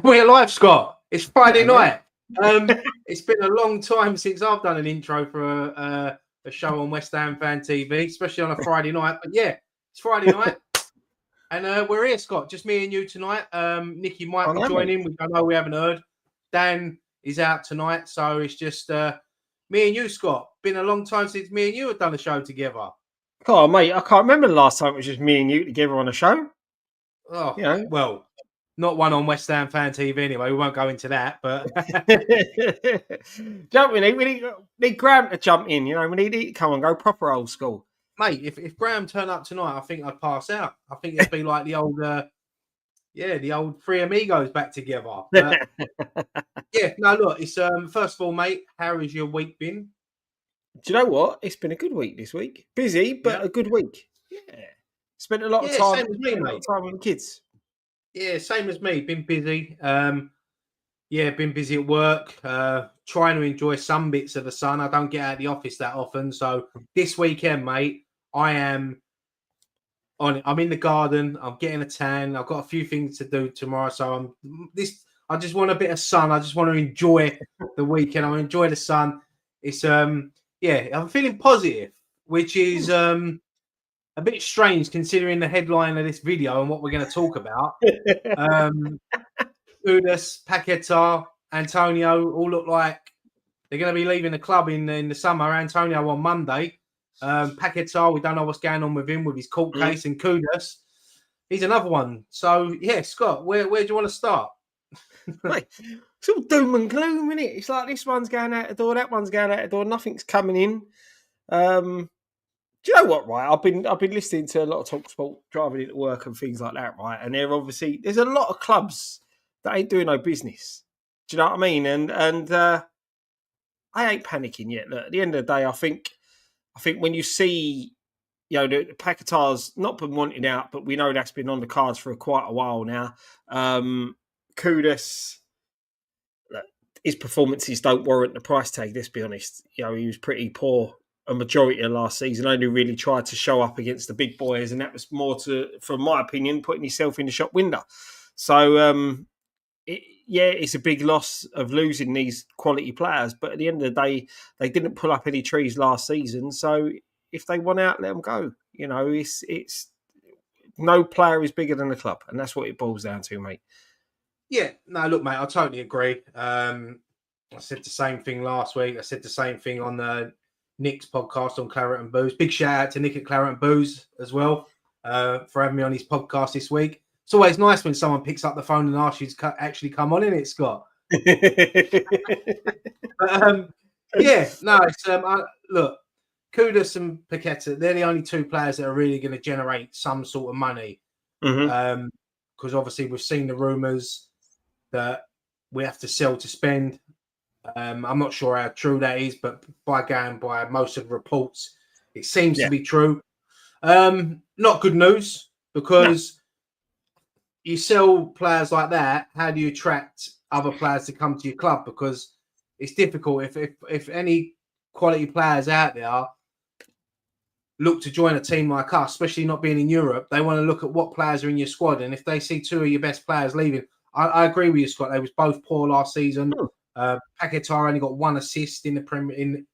We're live, Scott. It's Friday Hello. night. It's been a long time since I've done an intro for a show on West Ham Fan TV, especially on a Friday night. But yeah, it's Friday night, and we're here, Scott. Just me and you tonight. Nicky might be joining. We don't know. We haven't heard. Dan is out tonight, so it's just me and you, Scott. Been a long time since me and you have done a show together. Oh, mate, I can't remember the last time it was just me and you together on a show. Oh, well, not one on West Ham Fan TV anyway. We won't go into that, but don't we need Graham to jump in? We need to come and go proper old school. Mate, if Graham turned up tonight, I think I'd pass out. I think it'd be like the old Three Amigos back together. But, yeah, no, look, it's first of all, mate, how has your week been? Do you know what? It's been a good week this week. Busy, but a good week. Yeah, spent a lot of time. Same as me, mate. Time with the kids. Yeah, same as me. Been busy. Been busy at work. Trying to enjoy some bits of the sun. I don't get out of the office that often, so this weekend, mate, I am on it. I'm in the garden. I'm getting a tan. I've got a few things to do tomorrow, so I just want a bit of sun. I just want to enjoy the weekend. I want to enjoy the sun. It's I'm feeling positive, which is a bit strange considering the headline of this video and what we're going to talk about. Kudus, Paqueta, Antonio all look like they're going to be leaving the club in the summer. Antonio on Monday. Paqueta, we don't know what's going on with him with his court case, and Kudus, he's another one. So yeah, Scott, where do you want to start? Right. It's all doom and gloom, isn't it? It's like this one's going out the door, that one's going out the door, nothing's coming in. Do you know what? Right, I've been listening to a lot of talk sport driving into work and things like that, right? And there's a lot of clubs that ain't doing no business. Do you know what I mean? And I ain't panicking yet. Look, at the end of the day, I think when you see, the Paqueta's not been wanted out, but we know that's been on the cards for quite a while now. Kudus, his performances don't warrant the price tag. Let's be honest. He was pretty poor a majority of last season. Only really tried to show up against the big boys, and that was more from my opinion, putting himself in the shop window. So, it's a big loss of losing these quality players. But at the end of the day, they didn't pull up any trees last season. So if they want out, let them go. It's no player is bigger than the club, and that's what it boils down to, mate. Yeah, no, look, mate, I totally agree. I said the same thing last week. I said the same thing on Nick's podcast on Claret and Booze. Big shout out to Nick at Claret and Booze as well for having me on his podcast this week. It's always nice when someone picks up the phone and asks you to actually come on in it, Scott. But, look, Kudus and Paqueta, they're the only two players that are really going to generate some sort of money. Because obviously we've seen the rumours that we have to sell to spend. I'm not sure how true that is, but by most of the reports, it seems to be true. Not good news, because you sell players like that. How do you attract other players to come to your club? Because it's difficult. If any quality players out there look to join a team like us, especially not being in Europe, they want to look at what players are in your squad. And if they see two of your best players leaving, I agree with you, Scott. They was both poor last season. Paqueta only got one assist in the Premier, and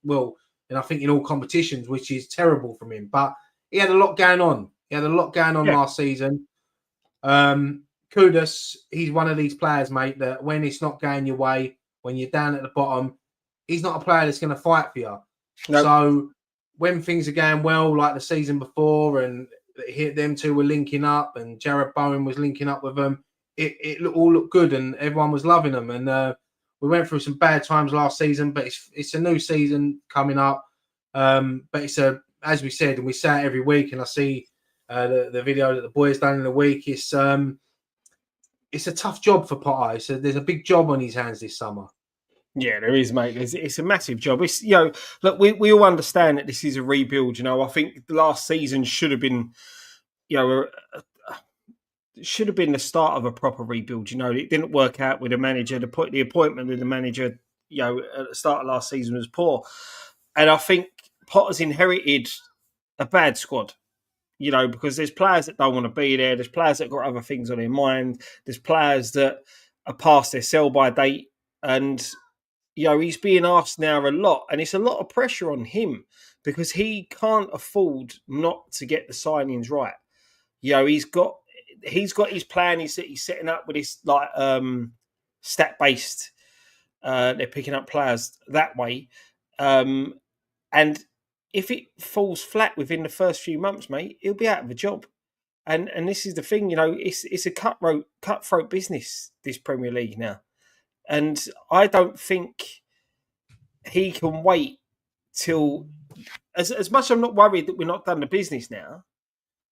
I think in all competitions, which is terrible from him. But he had a lot going on. Last season. Kudus, he's one of these players, mate, that when it's not going your way, when you're down at the bottom, he's not a player that's going to fight for you. Nope. So when things are going well, like the season before, and them two were linking up, and Jared Bowen was linking up with them, it all looked good, and everyone was loving them. And we went through some bad times last season, but it's a new season coming up. But it's as we said, and we say it every week, and I see the video that the boys done in the week. It's a tough job for Potter. So there's a big job on his hands this summer. Yeah, there is, mate. It's a massive job. It's look, we all understand that this is a rebuild. I think the last season should have been, should have been the start of a proper rebuild. It didn't work out with the manager. The appointment of the manager, at the start of last season was poor, and I think Potter's inherited a bad squad. Because there's players that don't want to be there. There's players that got other things on their mind. There's players that are past their sell-by date, and he's being asked now a lot, and it's a lot of pressure on him because he can't afford not to get the signings right. He's got his plan. He's setting up with this like stat based. They're picking up players that way, and if it falls flat within the first few months, mate, he'll be out of a job. And this is the thing, it's a cutthroat business, this Premier League now, and I don't think he can wait till. As much as I'm not worried that we're not done the business now,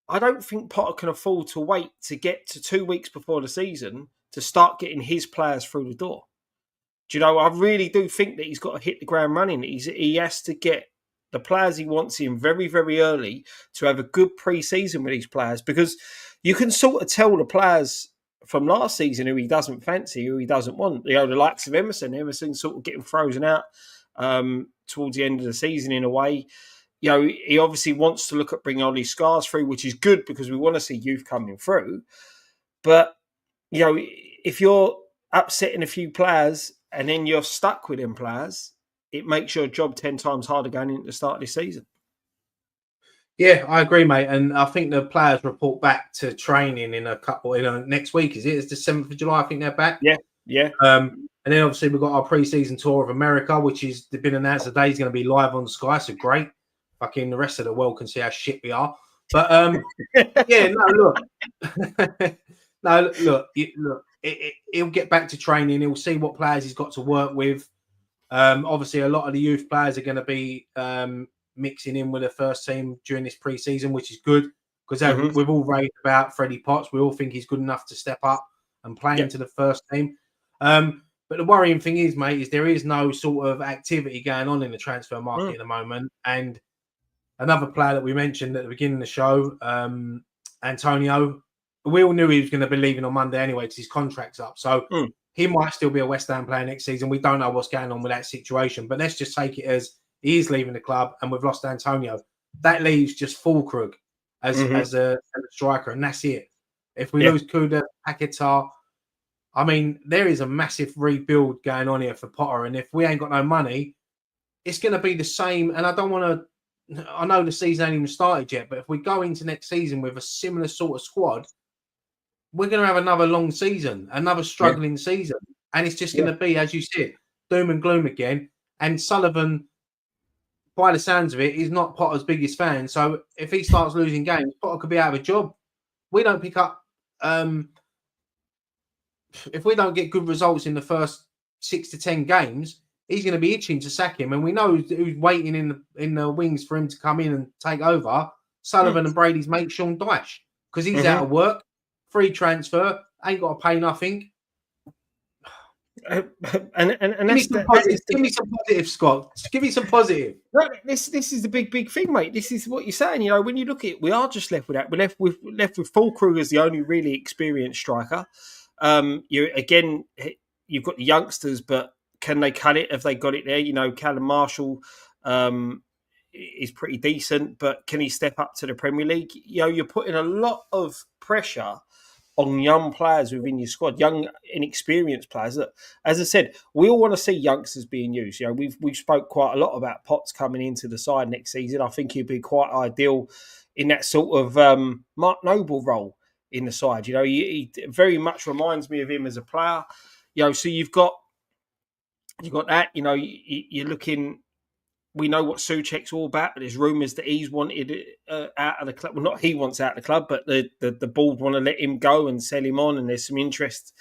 I don't think Potter can afford to wait to get to 2 weeks before the season to start getting his players through the door. Do you know, I really do think that he's got to hit the ground running. He has to get the players he wants in very, very early to have a good pre-season with these players, because you can sort of tell the players from last season who he doesn't fancy, who he doesn't want. The likes of Emerson sort of getting frozen out towards the end of the season in a way. He obviously wants to look at bringing all these scars through, which is good because we want to see youth coming through. But, if you're upsetting a few players and then you're stuck with them players, it makes your job 10 times harder going into the start of this season. Yeah, I agree, mate. And I think the players report back to training in next week, is it? It's the 7th of July, I think they're back. Yeah. And then obviously we've got our pre-season tour of America, which is been announced today. Is going to be live on Sky, so great. Fucking the rest of the world can see how shit we are. But yeah, no, look, he'll get back to training. He'll see what players he's got to work with. Obviously, a lot of the youth players are going to be mixing in with the first team during this pre-season, which is good because we've all raved about Freddie Potts. We all think he's good enough to step up and play into the first team. But the worrying thing is, mate, is there is no sort of activity going on in the transfer market at the moment. And another player that we mentioned at the beginning of the show, Antonio, we all knew he was going to be leaving on Monday anyway because his contract's up. So he might still be a West Ham player next season. We don't know what's going on with that situation. But let's just take it as he is leaving the club and we've lost Antonio. That leaves just Fulkrug as a striker, and that's it. If we lose Kudus, Paqueta, I mean, there is a massive rebuild going on here for Potter. And if we ain't got no money, it's going to be the same. And I don't want to, I know the season ain't even started yet, but if we go into next season with a similar sort of squad, we're going to have another long season, another struggling season. And it's just going to be, as you said, doom and gloom again. And Sullivan, by the sounds of it, is not Potter's biggest fan. So if he starts losing games, Potter could be out of a job. We don't pick up, if we don't get good results in the first 6 to 10 games, he's going to be itching to sack him. And we know who's waiting in the wings for him to come in and take over. Sullivan and Brady's mate, Sean Dyche, because he's out of work, free transfer, ain't got to pay nothing. And give me some positive, Scott. Give me some positive. This is the big thing, mate. This is what you're saying. When you look at it, we are just left with that. We're left with Fulkrug as the only really experienced striker. You've got the youngsters, but can they cut it? Have they got it there? Callum Marshall is pretty decent, but can he step up to the Premier League? You're putting a lot of pressure on young players within your squad, young, inexperienced players. That, as I said, we all want to see youngsters being used. We've spoke quite a lot about Potts coming into the side next season. I think he'd be quite ideal in that sort of Mark Noble role in the side. He very much reminds me of him as a player. So you've got that. You're looking. We know what Souček's all about, but there's rumours that he's wanted out of the club. Well, not he wants out of the club, but the board want to let him go and sell him on, and there's some interest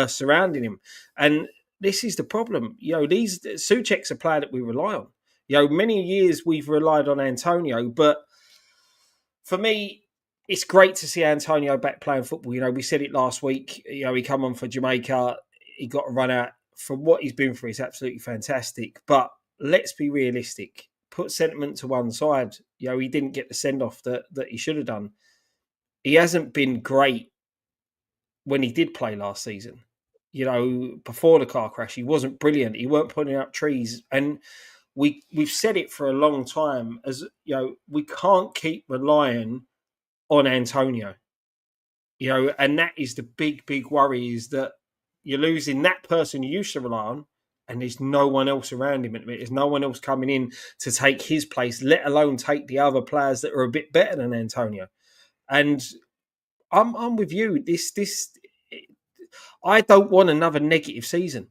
surrounding him. And this is the problem. Souček's a player that we rely on. Many years we've relied on Antonio, but for me, it's great to see Antonio back playing football. We said it last week. He come on for Jamaica. He got a run out. From what he's been through, it's absolutely fantastic. But let's be realistic. Put sentiment to one side. He didn't get the send-off that he should have done. He hasn't been great when he did play last season. Before the car crash, he wasn't brilliant. He weren't putting up trees. And we've said it for a long time. As we can't keep relying on Antonio. And that is the big worry, is that you're losing that person you used to rely on, and there's no one else around him at the minute. There's no one else coming in to take his place, let alone take the other players that are a bit better than Antonio. And I'm with you. I don't want another negative season.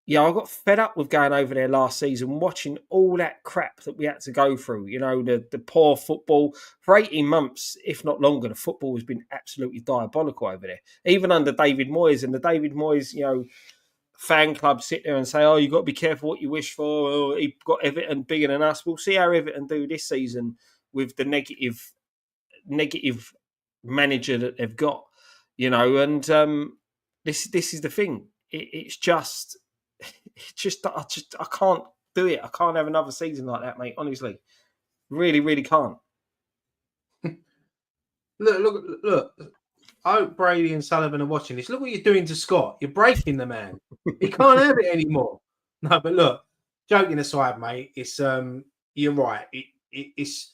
Yeah, I got fed up with going over there last season, watching all that crap that we had to go through. You know, the poor football. For 18 months, if not longer, the football has been absolutely diabolical over there. Even under David Moyes, and the David Moyes, fan club sit there and say, oh, you've got to be careful what you wish for. Or he got Everton bigger than us. We'll see how Everton do this season with the negative manager that they've got, and this is the thing. It's just I can't do it. I can't have another season like that, mate. Honestly, really, really can't. Look. I hope Brady and Sullivan are watching this. Look what you're doing to Scott. You're breaking the man. He can't have it anymore. No, but look, joking aside, mate, it's you're right. It's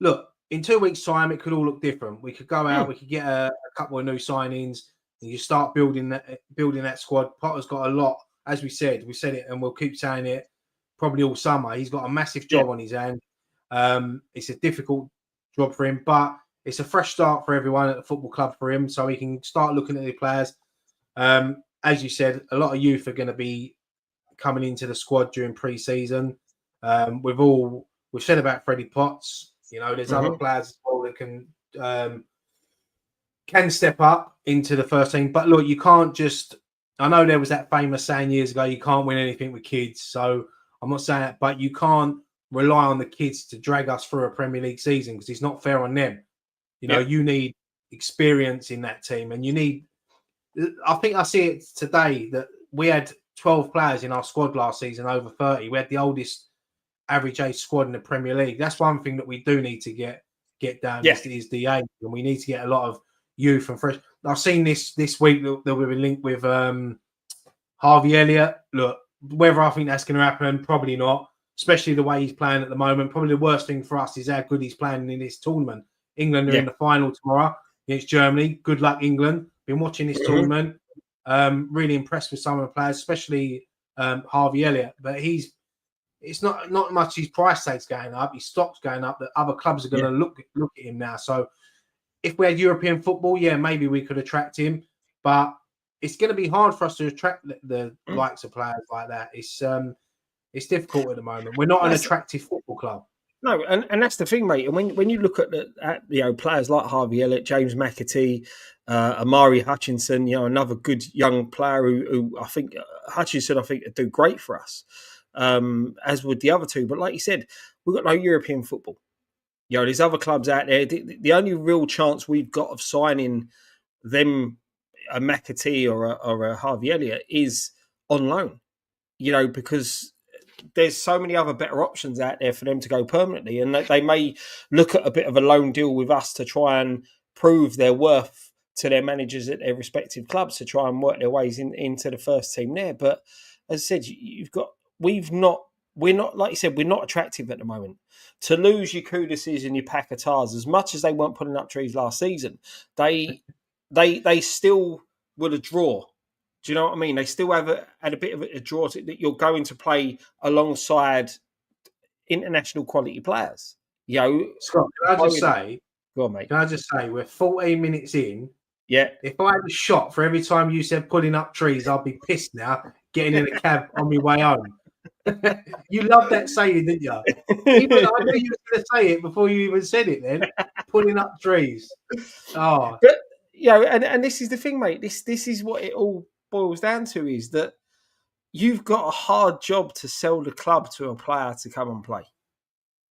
look, in 2 weeks' time, it could all look different. We could go out, we could get a couple of new signings, and you start building that squad. Potter's got a lot, as we said it, and we'll keep saying it probably all summer. He's got a massive job on his hand. It's a difficult job for him, but it's a fresh start for everyone at the football club for him, so he can start looking at the players. As you said, a lot of youth are going to be coming into the squad during pre-season. We've said about Freddie Potts. There's other players as well that can step up into the first team. But look, you can't just. I know there was that famous saying years ago, you can't win anything with kids. So I'm not saying that, but you can't rely on the kids to drag us through a Premier League season because it's not fair on them. You need experience in that team, and you need. I think I see it today that we had 12 players in our squad last season, over 30. We had the oldest average age squad in the Premier League. That's one thing that we do need to get down is the age, and we need to get a lot of youth and fresh. I've seen this week that we've been linked with Harvey Elliott. Look, whether I think that's going to happen, probably not. Especially the way he's playing at the moment. Probably the worst thing for us is how good he's playing in this tournament. England are in the final tomorrow against Germany. Good luck, England. Been watching this tournament. Really impressed with some of the players, especially Harvey Elliott. But it's not much his price tag's going up. His stock's going up. That other clubs are going to look at him now. So if we had European football, maybe we could attract him. But it's going to be hard for us to attract the likes of players like that. It's difficult at the moment. We're not an attractive football club. No, and that's the thing, mate. And when you look at players like Harvey Elliott, James McAtee, Amari Hutchinson, another good young player who I think Hutchinson would do great for us, as would the other two. But like you said, we've got no European football. There's other clubs out there. The only real chance we've got of signing them, a McAtee or a Harvey Elliott, is on loan. Because there's so many other better options out there for them to go permanently, and they may look at a bit of a loan deal with us to try and prove their worth to their managers at their respective clubs to try and work their ways into the first team there. But as I said, we're not, like you said, we're not attractive at the moment. To lose your Kuduses and your Paquetas, as much as they weren't putting up trees last season, they still would a draw. Do you know what I mean? They still had a bit of a draw that you're going to play alongside international quality players. Scott, can I just say? Go on, mate. Can I just say we're 14 minutes in? Yeah. If I had a shot for every time you said pulling up trees, I'd be pissed now getting in a cab on my way home. You loved that saying, didn't you? Even I knew you were going to say it before you even said it. Then pulling up trees. Oh, but and this is the thing, mate. This is what it all boils down to, is that you've got a hard job to sell the club to a player to come and play,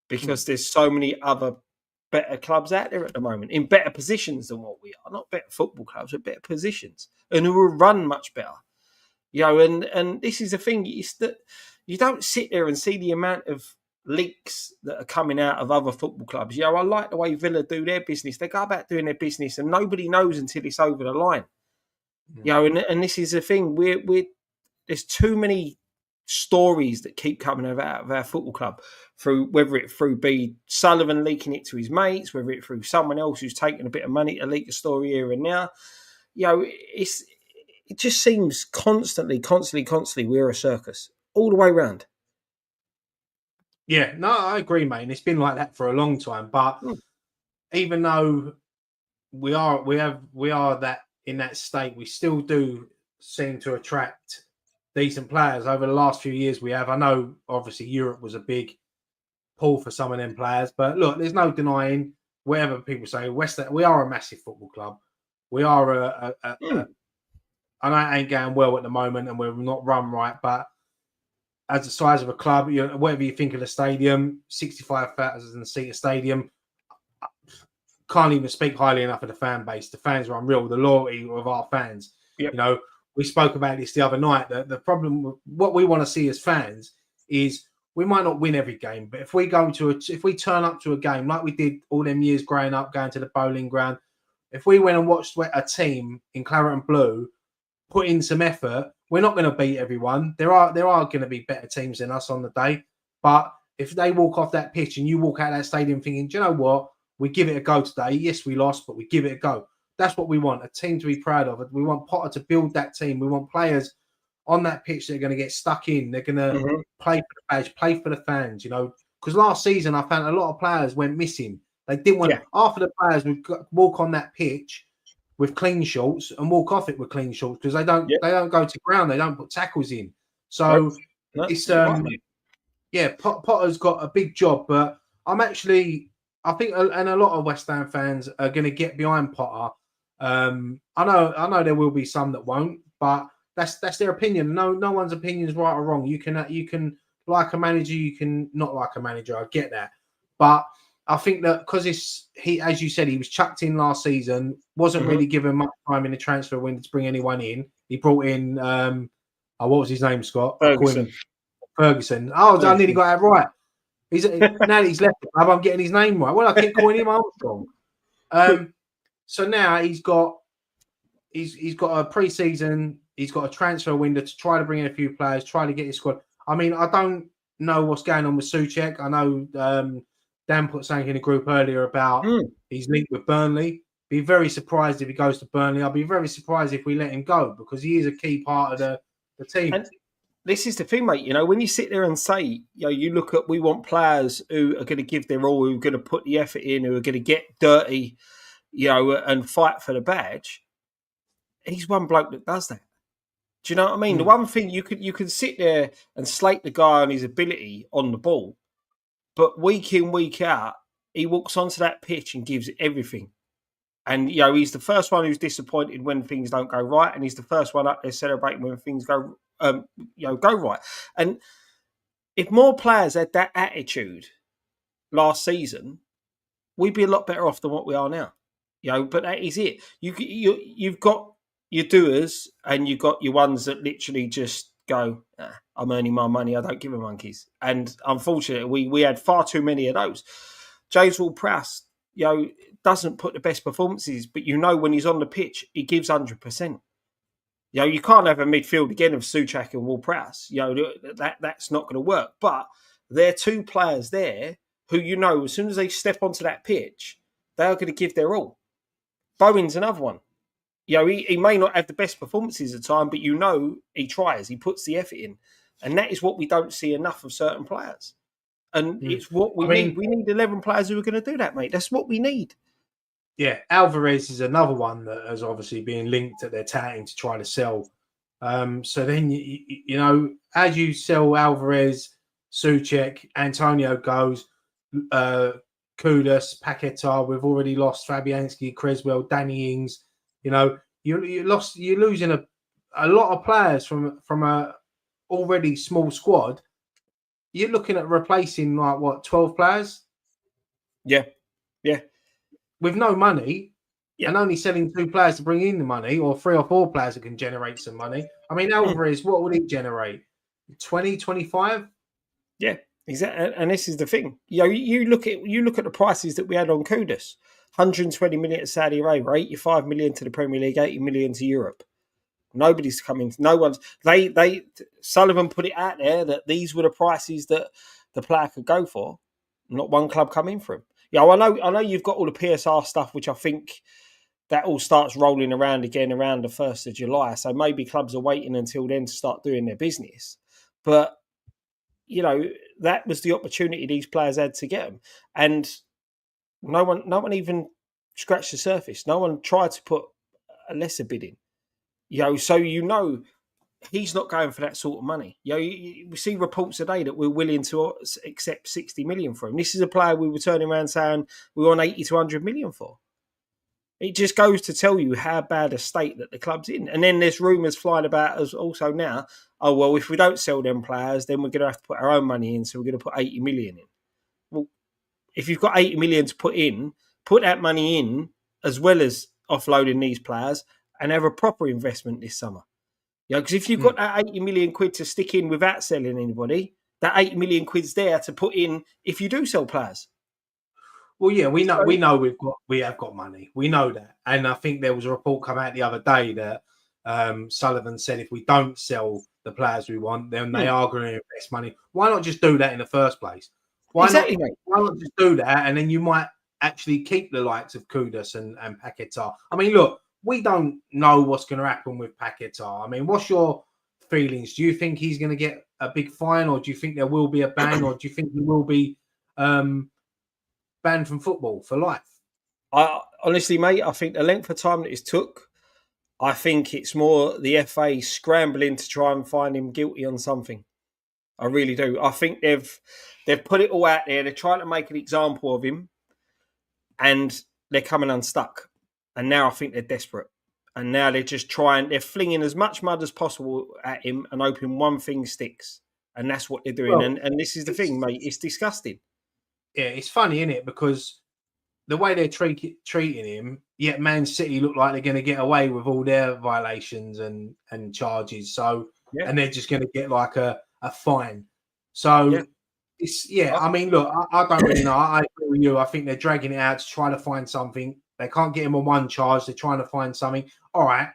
because there's so many other better clubs out there at the moment in better positions than what we are. Not better football clubs, but better positions, and who will run much better. And this is the thing, is that you don't sit there and see the amount of leaks that are coming out of other football clubs. I like the way Villa do their business. They go about doing their business and nobody knows until it's over the line. And this is the thing. There's too many stories that keep coming out of our football club, whether it be Sullivan leaking it to his mates, whether it through someone else who's taken a bit of money to leak a story here and now. it just seems constantly we're a circus all the way around. Yeah, no, I agree, mate. And it's been like that for a long time. But even though we are that in that state, we still do seem to attract decent players over the last few years. We have. I know, obviously, Europe was a big pull for some of them players, but look, there's no denying. Whatever people say, we are a massive football club. We are I know it ain't going well at the moment, and we're not run right, but as the size of a club, whatever you think of the stadium, 65,000 seat stadium, can't even speak highly enough of the fan base. The fans are unreal. The loyalty of our fans. Yep. We spoke about this the other night. The problem, what we want to see as fans, is we might not win every game, but if we turn up to a game like we did all them years growing up, going to the bowling ground, if we went and watched a team in claret and blue put in some effort, we're not going to beat everyone. There are going to be better teams than us on the day, but if they walk off that pitch and you walk out of that stadium thinking, do you know what? We give it a go today. Yes, we lost, but we give it a go. That's what we want, a team to be proud of. We want Potter to build that team. We want players on that pitch that are going to get stuck in. They're going to play for the badge, play for the fans, Because last season, I found a lot of players went missing. They didn't want, half of the players would walk on that pitch with clean shorts and walk off it with clean shorts because they don't go to ground. They don't put tackles in. So it's, Potter's got a big job, but I think, and a lot of West Ham fans are going to get behind Potter. I know there will be some that won't, but that's their opinion. No one's opinion is right or wrong. You can like a manager, you can not like a manager. I get that, but I think that because he, as you said, he was chucked in last season, wasn't really given much time in the transfer window to bring anyone in. He brought in, what was his name, Scott? Ferguson. Oh, I nearly got that right. Now that he's left the club, I'm getting his name right. Well, I keep calling him Armstrong. So now he's got a pre-season, he's got a transfer window to try to bring in a few players, try to get his squad. I mean, I don't know what's going on with Souček. I know Dan put something in the group earlier about he's linked with Burnley. Be very surprised if he goes to Burnley. I'll be very surprised if we let him go because he is a key part of the team. And this is the thing, mate. When you sit there and say, you look at, we want players who are going to give their all, who are going to put the effort in, who are going to get dirty, and fight for the badge. He's one bloke that does that. Do you know what I mean? The one thing you could sit there and slate the guy on his ability on the ball, but week in, week out, he walks onto that pitch and gives everything. And, he's the first one who's disappointed when things don't go right. And he's the first one up there celebrating when things go right. And if more players had that attitude last season, we'd be a lot better off than what we are now. But that is it. You've got your doers and you've got your ones that literally just go, I'm earning my money, I don't give a monkeys. And unfortunately, we had far too many of those. James Ward-Prowse, doesn't put the best performances, but when he's on the pitch, he gives 100%. You can't have a midfield again of Souček and Ward-Prowse. That's not going to work. But there are two players there who, as soon as they step onto that pitch, they are going to give their all. Bowen's another one. He may not have the best performances at the time, but he tries, he puts the effort in. And that is what we don't see enough of certain players. And it's what we need. We need 11 players who are going to do that, mate. That's what we need. Yeah, Alvarez is another one that has obviously been linked that they're touting to try to sell. So then, as you sell Alvarez, Souček, Antonio goes, Kudus, Paqueta, we've already lost Fabianski, Creswell, Danny Ings. You're losing a lot of players from a already small squad. You're looking at replacing 12 players? Yeah. With no money and only selling 2 players to bring in the money, or 3 or 4 players that can generate some money. I mean, Alvarez, what would he generate? 20, 25? Yeah, exactly. And this is the thing. You look at the prices that we had on Kudus. 120 million to Saudi Arabia, 85 million to the Premier League, 80 million to Europe. Nobody's coming. No one's. Sullivan put it out there that these were the prices that the player could go for. Not one club come in for him. I know you've got all the PSR stuff, which I think that all starts rolling around again around the 1st of July. So maybe clubs are waiting until then to start doing their business. But, that was the opportunity these players had to get them. And no one even scratched the surface. No one tried to put a lesser bid in. So he's not going for that sort of money. We see reports today that we're willing to accept 60 million for him. This is a player we were turning around saying we want 80 to 100 million for. It just goes to tell you how bad a state that the club's in. And then there's rumours flying about us also now, oh, well, if we don't sell them players, then we're going to have to put our own money in, so we're going to put 80 million in. Well, if you've got 80 million to put in, put that money in as well as offloading these players and have a proper investment this summer. Because if you've got that 80 million quid to stick in without selling anybody, that 80 million quid's there to put in if you do sell players. Well, yeah, we know we have got money. We know that. And I think there was a report come out the other day that Sullivan said if we don't sell the players we want, then they are going to invest money. Why not just do that in the first place? Why not just do that? And then you might actually keep the likes of Kudus and Paqueta. I mean, look, we don't know what's going to happen with Paqueta. I mean, what's your feelings? Do you think he's going to get a big fine, or do you think there will be a ban, or do you think he will be banned from football for life? Honestly, mate, I think the length of time that it took, I think it's more the FA scrambling to try and find him guilty on something. I really do. I think they've put it all out there. They're trying to make an example of him, and they're coming unstuck. And now I think they're desperate. And now they're just they're flinging as much mud as possible at him and hoping one thing sticks. And that's what they're doing. Well, and this is the thing, mate. It's disgusting. Yeah, it's funny, isn't it? Because the way they're treating him, yet Man City look like they're going to get away with all their violations and charges. So, and they're just going to get like a fine. So, I mean, look, I don't really know. I agree with you. I think they're dragging it out to try to find something. They can't get him on one charge. They're trying to find something. All right.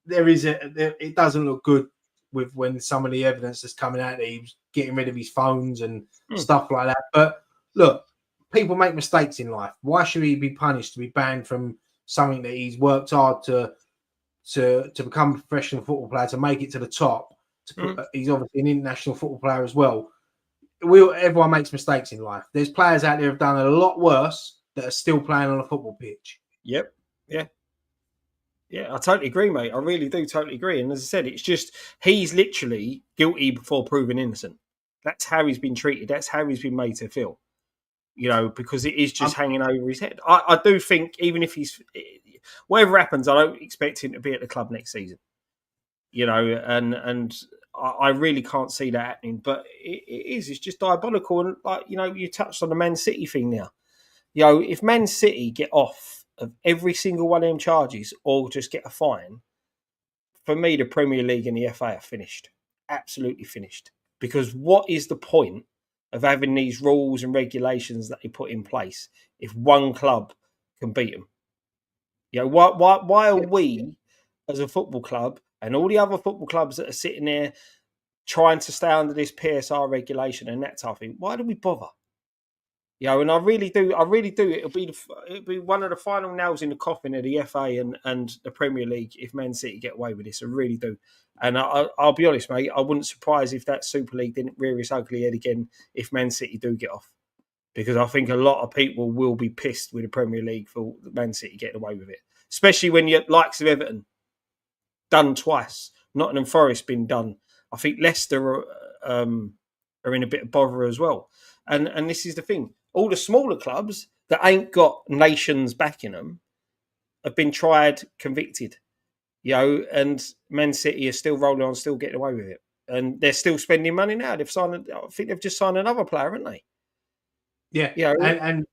It doesn't look good with when some of the evidence that's coming out that he was getting rid of his phones and stuff like that. But look, people make mistakes in life. Why should he be punished to be banned from something that he's worked hard to become a professional football player, to make it to the top? He's obviously an international football player as well. Everyone makes mistakes in life. There's players out there who've done a lot worse that are still playing on a football pitch. Yep. Yeah. Yeah, I totally agree, mate. I really do totally agree. And as I said, it's just he's literally guilty before proven innocent. That's how he's been treated. That's how he's been made to feel. Because it is just hanging over his head. I do think even if whatever happens, I don't expect him to be at the club next season. And I really can't see that happening. But it's just diabolical. And you touched on the Man City thing now. If Man City get off of every single one of them charges or just get a fine, for me, the Premier League and the FA are finished. Absolutely finished. Because what is the point of having these rules and regulations that they put in place if one club can beat them? Why are we, as a football club, and all the other football clubs that are sitting there trying to stay under this PSR regulation and that type of thing, why do we bother? And I really do. It'll be one of the final nails in the coffin of the FA and the Premier League if Man City get away with this. I really do. And I'll be honest, mate, I wouldn't surprise if that Super League didn't rear its ugly head again if Man City do get off. Because I think a lot of people will be pissed with the Premier League for Man City getting away with it. Especially when you're likes of Everton, done twice. Nottingham Forest been done. I think Leicester are in a bit of bother as well. And this is the thing. All the smaller clubs that ain't got nations backing them have been tried, convicted. And Man City are still rolling on, still getting away with it. And they're still spending money now. I think they've just signed another player, haven't they? Yeah. And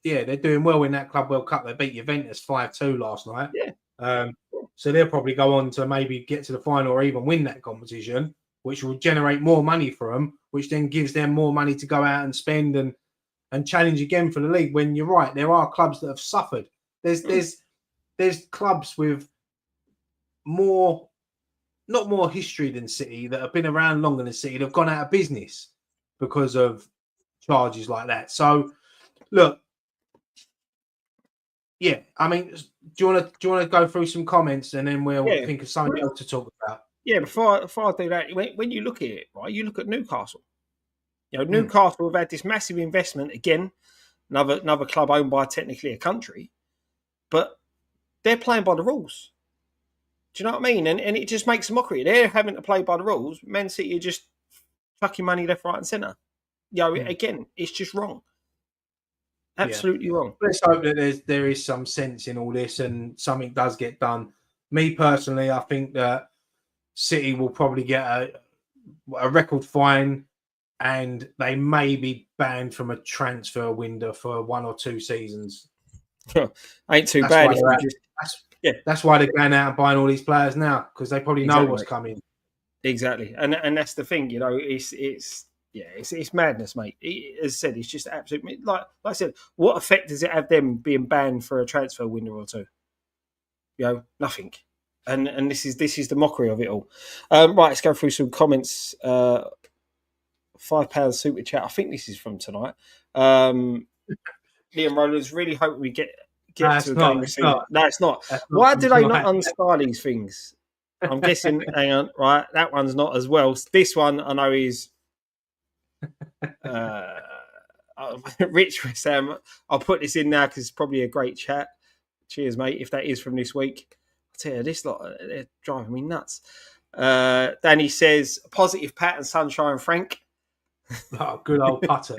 they're doing well in that Club World Cup. They beat Juventus 5-2 last night. Yeah. So they'll probably go on to maybe get to the final or even win that competition, which will generate more money for them, which then gives them more money to go out and spend and challenge again for the league. When you're right, there are clubs that have suffered. There's clubs with not more history than City that have been around longer than City. They've gone out of business because of charges like that. So, look, I mean, you want to go through some comments and then we'll think of something else to talk about? Yeah, before I do that, when you look at it, right, you look at Newcastle. Newcastle have had this massive investment again, another club owned by technically a country, but they're playing by the rules. Do you know what I mean? And it just makes a mockery. They're having to play by the rules. Man City are just chucking money left, right, and centre. Again, it's just wrong. Absolutely wrong. Let's hope that there is some sense in all this and something does get done. Me personally, I think that City will probably get a record fine and they may be banned from a transfer window for 1 or 2 seasons. Ain't too bad. That's why they're going out and buying all these players now, because they probably know what's coming. Exactly, and that's the thing. It's madness, mate. As I said, it's just absolutely like I said. What effect does it have them being banned for a transfer window or 2? Nothing. And this is the mockery of it all. Right, let's go through some comments. £5 super chat. I think this is from tonight. Liam Rowlands, really hope we get to a game soon. No, it's not. Why do they not unstar these things? I'm guessing. Hang on, right? That one's not as well. This one I know is. Rich Sam. I'll put this in now because it's probably a great chat. Cheers, mate. If that is from this week, I tell you, this lot they're driving me nuts. Danny says positive Pat and Sunshine Frank. Oh, good old Putty.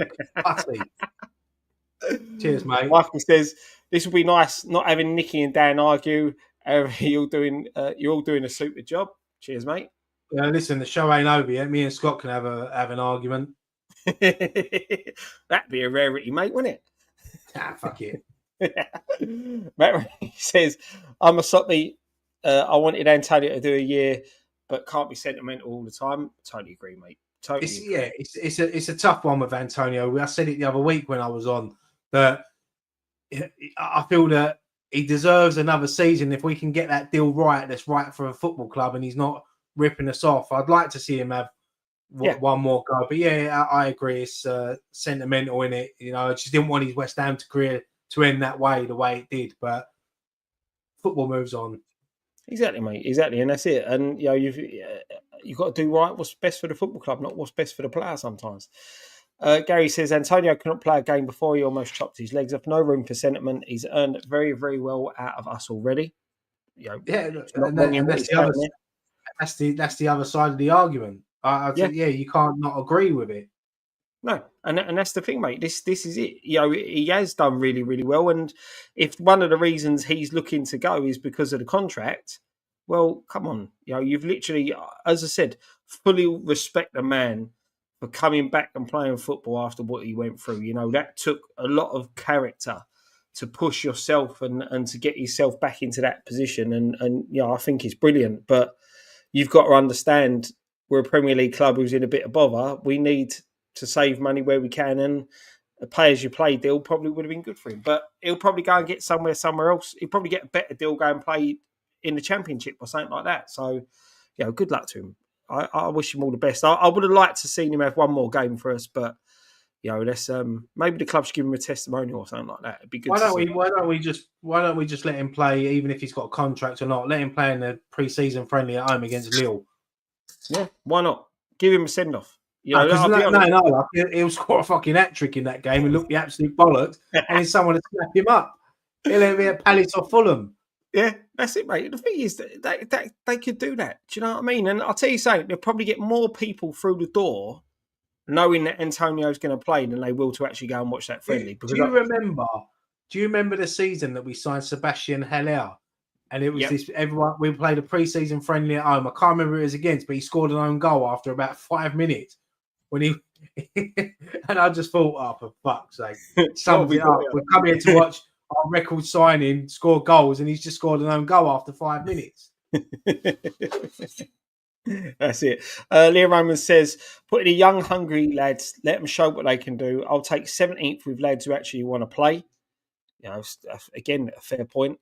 Cheers, mate. Michael says this will be nice not having Nicky and Dan argue. You're all doing a super job. Cheers, mate. Listen, the show ain't over yet. Me and Scott can have an argument. That'd be a rarity, mate, wouldn't it? Fuck it. Matt says, I'm a soppy. I wanted Antonio to do a year, but can't be sentimental all the time. Totally agree, mate. Totally agree. It's a tough one with Antonio. I said it the other week when I was on, that I feel that he deserves another season if we can get that deal right. That's right for a football club, and he's not ripping us off. I'd like to see him have one more go. But I agree. It's sentimental in it. I just didn't want his West Ham career to end that way, the way it did. But football moves on. Exactly, mate. Exactly, and that's it. And you've got to do right what's best for the football club, not what's best for the player sometimes. Gary says Antonio cannot play a game before he almost chopped his legs off. No room for sentiment. He's earned very, very well out of us already. That's the other side of the argument. You can't not agree with it. No, and that's the thing, mate. This is it. He has done really, really well. And if one of the reasons he's looking to go is because of the contract, well, come on. You've literally, as I said, fully respect the man for coming back and playing football after what he went through. That took a lot of character to push yourself and to get yourself back into that position. And I think it's brilliant. But you've got to understand we're a Premier League club who's in a bit of bother. We need to save money where we can, and a pay-as-you-play deal probably would have been good for him. But he'll probably go and get somewhere else. He'll probably get a better deal, go and play in the Championship or something like that. So, good luck to him. I wish him all the best. I would have liked to see him have one more game for us, but let's maybe the club should give him a testimonial or something like that. It'd be good. Why don't we just let him play, even if he's got a contract or not? Let him play in the pre-season friendly at home against Lille. Yeah, why not? Give him a send-off. He'll score a fucking hat-trick in that game and look the absolute bollocks, and then someone to snap him up. He'll be at Palace or Fulham. Yeah, that's it, mate. The thing is that they could do that. Do you know what I mean? And I'll tell you something, they'll probably get more people through the door knowing that Antonio's going to play than they will to actually go and watch that friendly. Do you remember the season that we signed Sebastian Haller? And it was we played a pre-season friendly at home. I can't remember who it was against, but he scored an own goal after about 5 minutes. And I just thought, oh, for fuck's sake, something up. We've come here to watch our record signing score goals, and he's just scored an own goal after 5 minutes. That's it. Leah Roman says, put in the young, hungry lads, let them show what they can do. I'll take 17th with lads who actually want to play. Again, a fair point.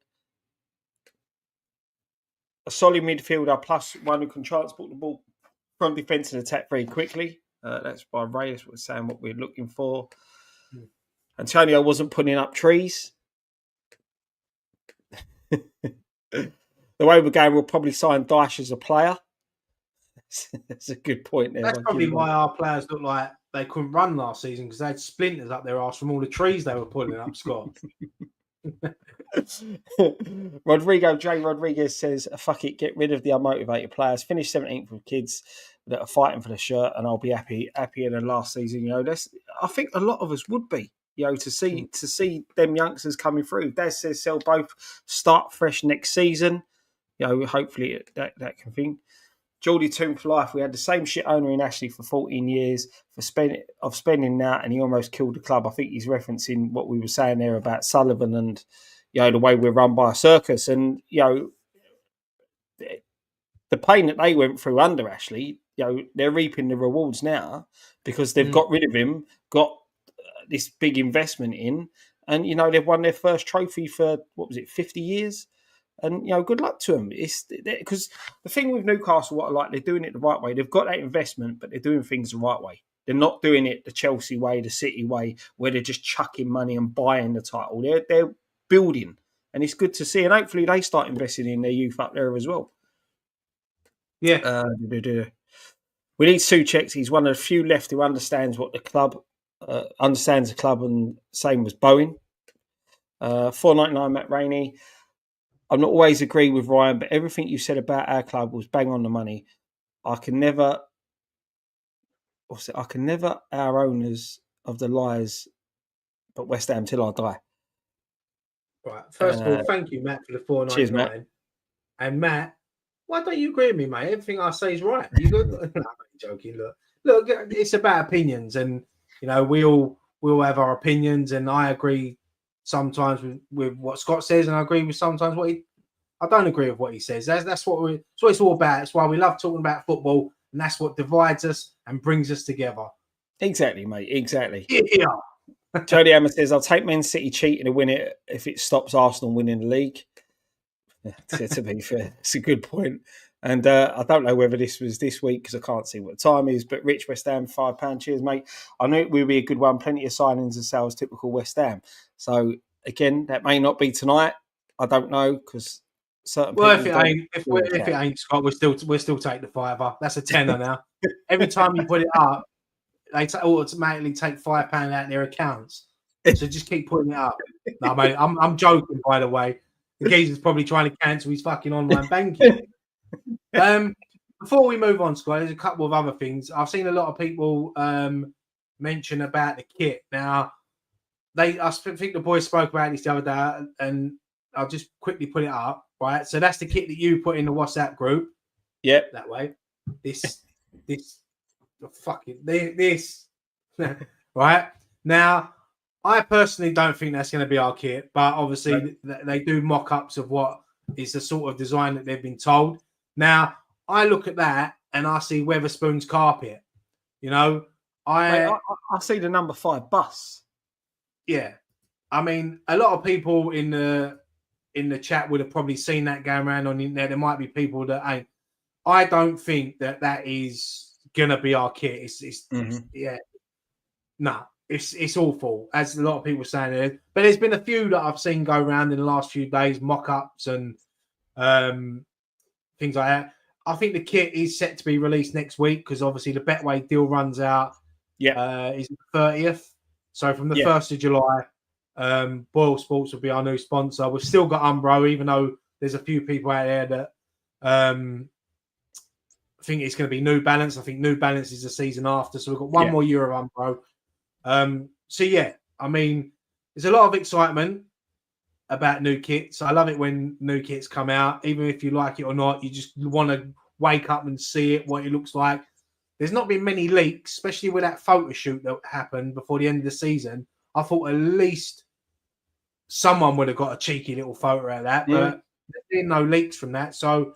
A solid midfielder plus one who can transport the ball from defence and attack very quickly. That's by Ray. That's what we're saying, what we're looking for. Antonio wasn't putting up trees. The way we're going, we'll probably sign Dyche as a player. That's a good point there. That's probably why our players look like they couldn't run last season, because they had splinters up their arse from all the trees they were pulling up, Scott. J. Rodriguez says, fuck it, get rid of the unmotivated players, finish 17th with kids that are fighting for the shirt, and I'll be happier than last season. I think a lot of us would be, to see them youngsters coming through. Des says they'll both start fresh next season. Hopefully that can think. Geordie Toon for life. We had the same shit owner in Ashley for 14 years for spending that, and he almost killed the club. I think he's referencing what we were saying there about Sullivan and the way we're run by a circus. And the pain that they went through under Ashley, they're reaping the rewards now because they've got rid of him, got this big investment in, and they've won their first trophy for 50 years. And good luck to them. It's because the thing with Newcastle, what I like, they're doing it the right way. They've got that investment, but they're doing things the right way. They're not doing it the Chelsea way, the City way, where they're just chucking money and buying the title. They're building, and it's good to see. And hopefully, they start investing in their youth up there as well. Yeah, we need Souček. He's one of the few left who understands what the club understands the club, and same was Bowen. 499 Matt Rainey. I'm not always agree with Ryan, but everything you said about our club was bang on the money. I can never our owners of the lies, but West Ham till I die. Right. First of all, thank you, Matt, for the 499. Cheers, Matt. And Matt, why don't you agree with me, mate? Everything I say is right. You go. No, I'm joking. Look, it's about opinions, and we all have our opinions, and I agree sometimes with what Scott says, and I agree with sometimes I don't agree with what he says. That's what it's all about. It's why we love talking about football, and that's what divides us and brings us together. Exactly, mate. Exactly. Yeah. Tony Hammer says, I'll take Man City cheating to win it if it stops Arsenal winning the league. To be fair, it's a good point. And I don't know whether this was this week because I can't see what the time is, but Rich West Ham, £5. Cheers, mate. I knew it would be a good one. Plenty of signings and sales, typical West Ham. So, again, that may not be tonight. I don't know because certain people... Well, if it ain't, Scott, we'll still take the fiver. That's a tenner now. Every time you put it up, they automatically take £5 out of their accounts. So just keep putting it up. No, mate, I'm joking, by the way. The geezer's probably trying to cancel his fucking online banking. Before we move on, Scott, there's a couple of other things. I've seen a lot of people mention about the kit. Now, I think the boys spoke about this the other day, and I'll just quickly put it up. Right, so that's the kit that you put in the WhatsApp group. Yep, that way. This. Right now, I personally don't think that's going to be our kit, but obviously they do mock-ups of what is the sort of design that they've been told. Now, I look at that and I see Weatherspoon's carpet. I see the number 5 bus. Yeah, I mean, a lot of people in the chat would have probably seen that going around on the internet. There might be people that ain't. I don't think that is gonna be our kit. It's awful, as a lot of people are saying it. But there's been a few that I've seen go around in the last few days, mock-ups and things like that. I think the kit is set to be released next week because obviously the Betway deal runs out. Is the 30th. So from the 1st of July, Boyle Sports will be our new sponsor. We've still got Umbro, even though there's a few people out there that think it's going to be New Balance. I think New Balance is the season after. So we've got one more year of Umbro. I mean, there's a lot of excitement about new kits. I love it when new kits come out. Even if you like it or not, you just want to wake up and see it, what it looks like. There's not been many leaks, especially with that photo shoot that happened before the end of the season. I thought at least someone would have got a cheeky little photo out of that, but there's been no leaks from that. So,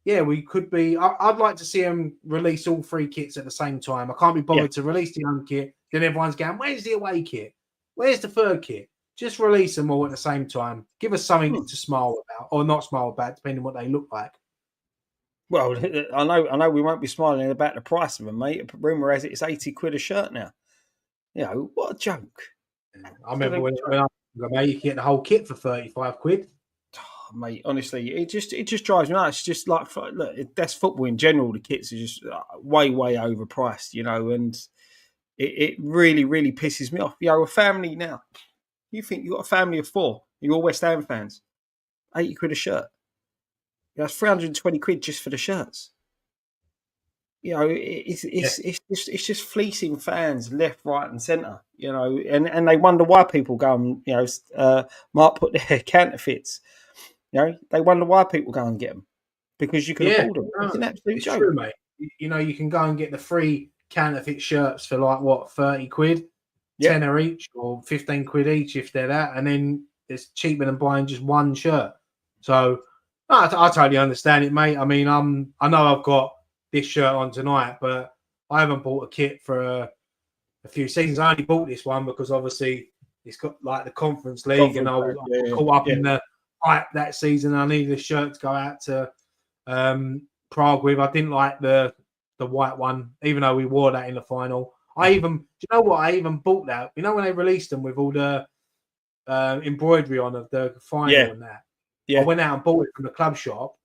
yeah, we could be... I'd like to see them release all 3 kits at the same time. I can't be bothered to release the home kit. Then everyone's going, where's the away kit? Where's the 3rd kit? Just release them all at the same time. Give us something to smile about, or not smile about, depending on what they look like. Well, I know we won't be smiling about the price of them, mate. Rumour has it's 80 quid a shirt now. What a joke. I remember when you could get the whole kit for 35 quid. mate, honestly, it just drives me nuts. It's just like, look, that's football in general. The kits are just way overpriced, and it really pisses me off. A family now. You think you got a family of 4? You're all West Ham fans. £80 a shirt. That's 320 quid just for the shirts. It's just fleecing fans left, right, and centre. And they wonder why people go and might put their counterfeits. They wonder why people go and get them because you can afford them. It's an absolute joke. True, mate. You can go and get the free counterfeit shirts for like what, 30 quid, tenner each, or 15 quid each if they're that, and then it's cheaper than buying just one shirt. So I totally understand it, mate. I mean, I know I've got this shirt on tonight, but I haven't bought a kit for a few seasons. I only bought this one because obviously it's got like the Conference League, and I was caught up in the hype that season. I needed a shirt to go out to Prague with. I didn't like the white one, even though we wore that in the final. Do you know what? I even bought that. When they released them with all the embroidery on of the final and that. I went out and bought it from the club shop.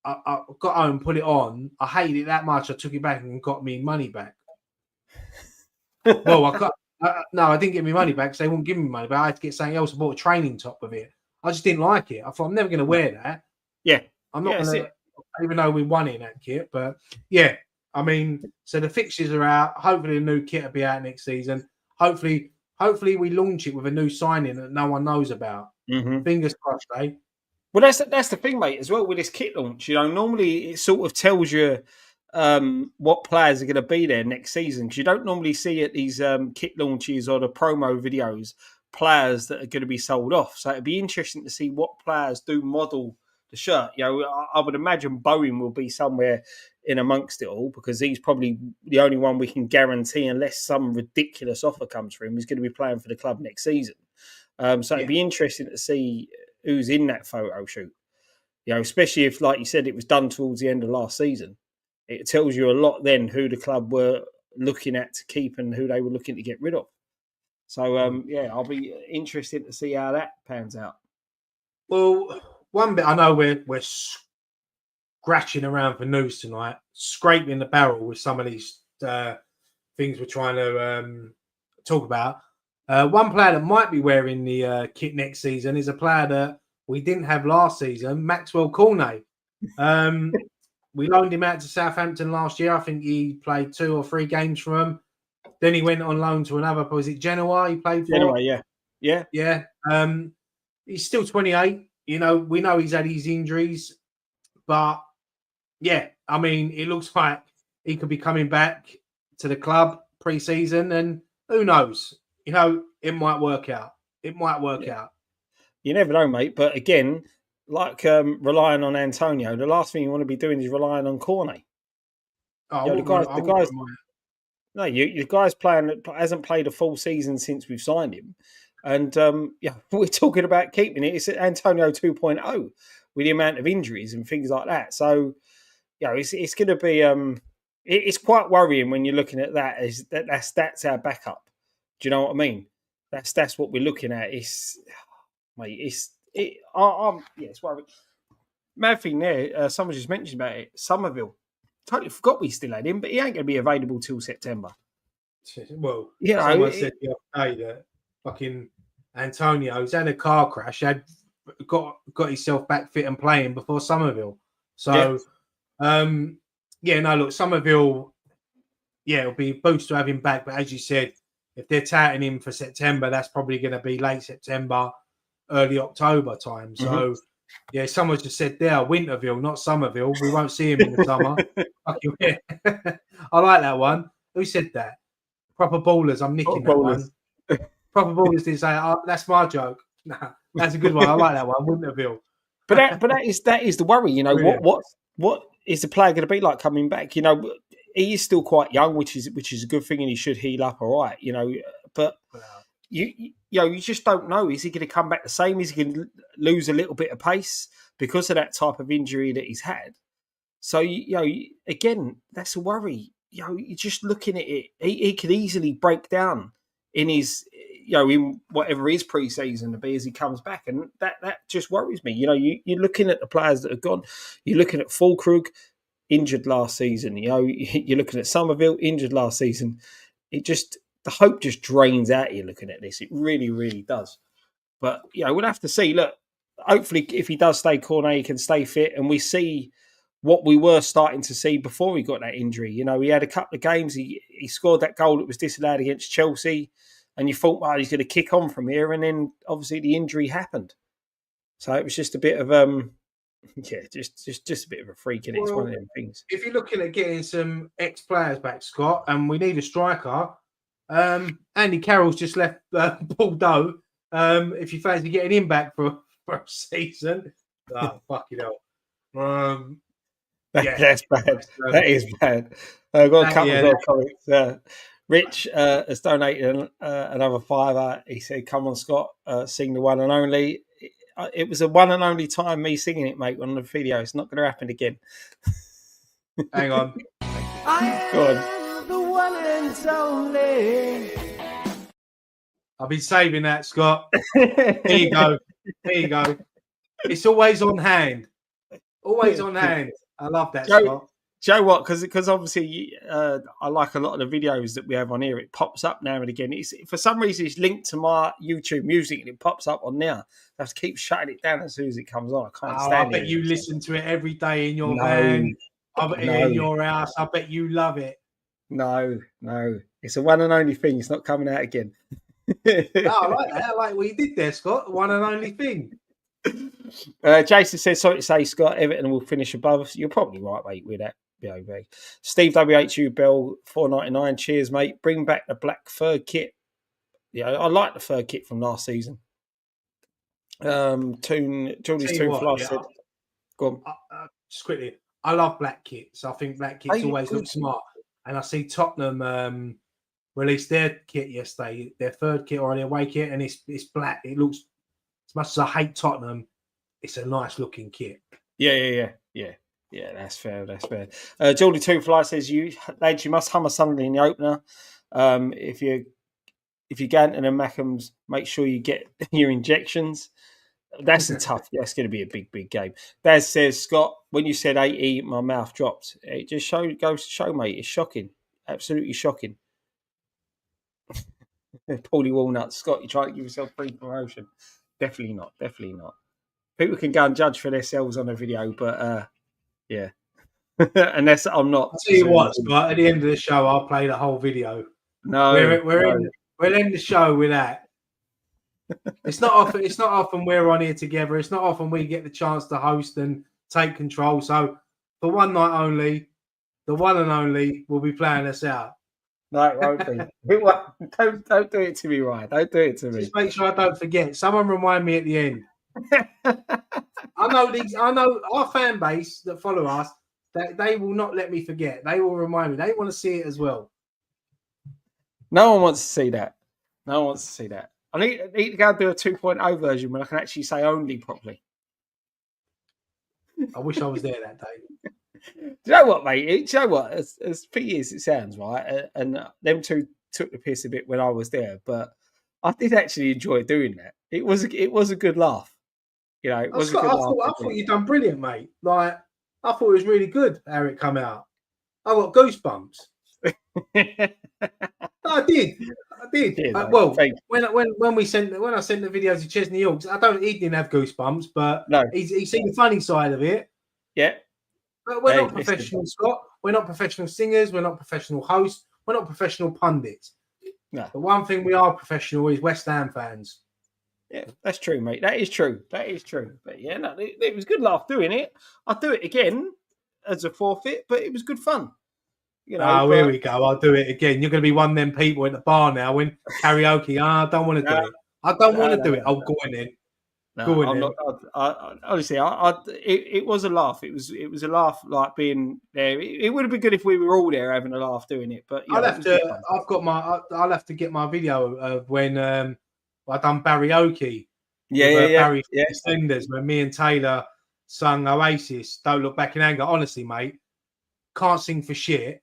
I got home, put it on. I hated it that much. I took it back and got me money back. Well, I didn't get me money back because they wouldn't give me money back. I had to get something else. I bought a training top with it. I just didn't like it. I thought I'm never going to wear that. Yeah, I'm not going to, even though we won it in that kit. But yeah, I mean, so the fixtures are out. Hopefully, the new kit will be out next season. Hopefully, we launch it with a new signing that no one knows about. Mm-hmm. Fingers crossed, eh? Well, that's the thing, mate, as well with this kit launch. Normally it sort of tells you what players are going to be there next season, because you don't normally see at these kit launches or the promo videos players that are going to be sold off. So it'd be interesting to see what players do model the shirt. I would imagine Bowen will be somewhere in amongst it all, because he's probably the only one we can guarantee, unless some ridiculous offer comes for him, he's going to be playing for the club next season. So it'd be interesting to see who's in that photo shoot. Especially if, like you said, it was done towards the end of last season. It tells you a lot then who the club were looking at to keep and who they were looking to get rid of. So, I'll be interested to see how that pans out. Well, one bit I know we're scratching around for news tonight, scraping the barrel with some of these things we're trying to talk about. One player that might be wearing the kit next season is a player that we didn't have last season, Maxwell Cornet. We loaned him out to Southampton last year. I think he played 2 or 3 games for him. Then he went on loan to another. Was it Genoa he played for? Genoa, yeah. He's still 28. We know he's had his injuries. But, yeah, I mean, it looks like he could be coming back to the club pre-season. And who knows? It might work out. Out. You never know, mate. But again, like relying on Antonio, the last thing you want to be doing is relying on Cornet. The guy's hasn't played a full season since we've signed him, and we're talking about keeping it. It's Antonio 2.0 with the amount of injuries and things like that. So, it's going to be it's quite worrying when you're looking at that. That's our backup. Do you know what I mean? That's what we're looking at. It's worrying. Mad thing there, someone just mentioned about it. Somerville. Totally forgot we still had him, but he ain't going to be available till September. Well, someone said the other day that fucking Antonio's had a car crash, had got himself back fit and playing before Somerville. So, look, Somerville, it'll be a boost to have him back. But as you said, if they're touting him for September, that's probably going to be late September, early October time. So, someone just said there, Winterville, not Somerville. We won't see him in the summer. I like that one. Who said that? Proper Ballers. I'm nicking that one. Proper Ballers did say, that's my joke. Nah, that's a good one. I like that one, Winterville. But that is the worry. What is the player going to be like coming back? He is still quite young, which is a good thing, and he should heal up all right. But you just don't know. Is he going to come back the same? Is he going to lose a little bit of pace because of that type of injury that he's had? So again, that's a worry. You're just looking at it. He could easily break down in his in whatever his pre-season to be as he comes back, and that just worries me. You're looking at the players that have gone. You're looking at Fulkrug, injured last season. You're looking at Somerville, injured last season. The hope just drains out of you looking at this. It really, really does. But we'll have to see. Look, hopefully, if he does stay Cornet, he can stay fit, and we see what we were starting to see before he got that injury. He had a couple of games. He scored that goal that was disallowed against Chelsea, and you thought, well, he's going to kick on from here. And then obviously the injury happened. So it was just a bit of just a bit of a freak, and it's one of them things. If you're looking at getting some ex-players back, Scott, and we need a striker, Andy Carroll's just left Bordeaux. If you fancy getting him back for a season, fucking hell. That's bad. That is bad. I've got a couple of comments. Rich has donated another £5. He said, "Come on, Scott, sing the one and only." It was a one and only time me singing it, mate, on the video. It's not going to happen again. Hang on. Go on. The one and only. I've been saving that, Scott. Here you go. It's always on hand. Always on hand. I love that, Scott. Do you know what? Because obviously I like a lot of the videos that we have on here. It pops up now and again. For some reason, it's linked to my YouTube music and it pops up on there. I have to keep shutting it down as soon as it comes on. I can't stand it. I bet you listen to it every day in your van. I bet in your house. I bet you love it. No. It's a one and only thing. It's not coming out again. I like that. I like what you did there, Scott. One and only thing. Jason says, sorry to say, Scott, Everton will finish above us. You're probably right, mate, with that. Steve WHU Bell, $4.99. Cheers, mate. Bring back the black fur kit. I like the fur kit from last season. Geordie's Toon Fly said, go on. Just quickly, I love black kits. I think black kits always look smart. And I see Tottenham released their kit yesterday, their third kit or their away kit, and it's black. It looks, as much as I hate Tottenham, it's a nice looking kit. Yeah. Yeah, that's fair. Geordie Toon Fly says, lads, you must hammer Sunderland in the opener. If you're going to the Mackhams, make sure you get your injections. That's that's going to be a big game. Daz says, Scott, when you said 80, my mouth dropped. It just goes to show, mate. It's shocking. Absolutely shocking. Paulie Walnut, Scott, you're trying to give yourself free promotion. Definitely not. People can go and judge for themselves on a video, but yeah. Unless I'm not. I'll tell you what, Scott, at the end of the show, I'll play the whole video. No. We'll end the show with that. It's not often we're on here together. It's not often we get the chance to host and take control. So for one night only, the one and only will be playing us out. No, it won't be. Don't do it to me, Ryan. Don't do it to me. Just make sure I don't forget. Someone remind me at the end. I know our fan base that follow us, that they will not let me forget. They will remind me. They want to see it as well. No one wants to see that. I need to go and do a 2.0 version when I can actually say only properly. I wish I was there that day. Do you know what, mate? Do you know what? As petty as it sounds, right? And them two took the piss a bit when I was there, but I did actually enjoy doing that. It was a good laugh. It was a good laugh. I thought you'd done brilliant, mate. Like, I thought it was really good how it come out. I got goosebumps. I did. Yeah, Well, when I sent the videos to Chesney Hawks, he didn't have goosebumps, but no, he's seen the funny side of it. Yeah. But we're not professional, Scott. We're not professional singers. We're not professional hosts. We're not professional pundits. No. The one thing we are professional is West Ham fans. Yeah, that's true, mate. That is true. But yeah, no, it was a good laugh doing it. I'll do it again as a forfeit, but it was good fun. Here we go. I'll do it again. You're going to be one of them people in the bar now when karaoke. I don't want to do it. I don't want to do it. I'll go in then. No, I'm not. Honestly, it was a laugh. It was a laugh, like being there. It would have been good if we were all there having a laugh doing it. But I'll have to get my video of when I done karaoke. Barry Senders, when me and Taylor sung Oasis. Don't look back in anger. Honestly, mate, can't sing for shit.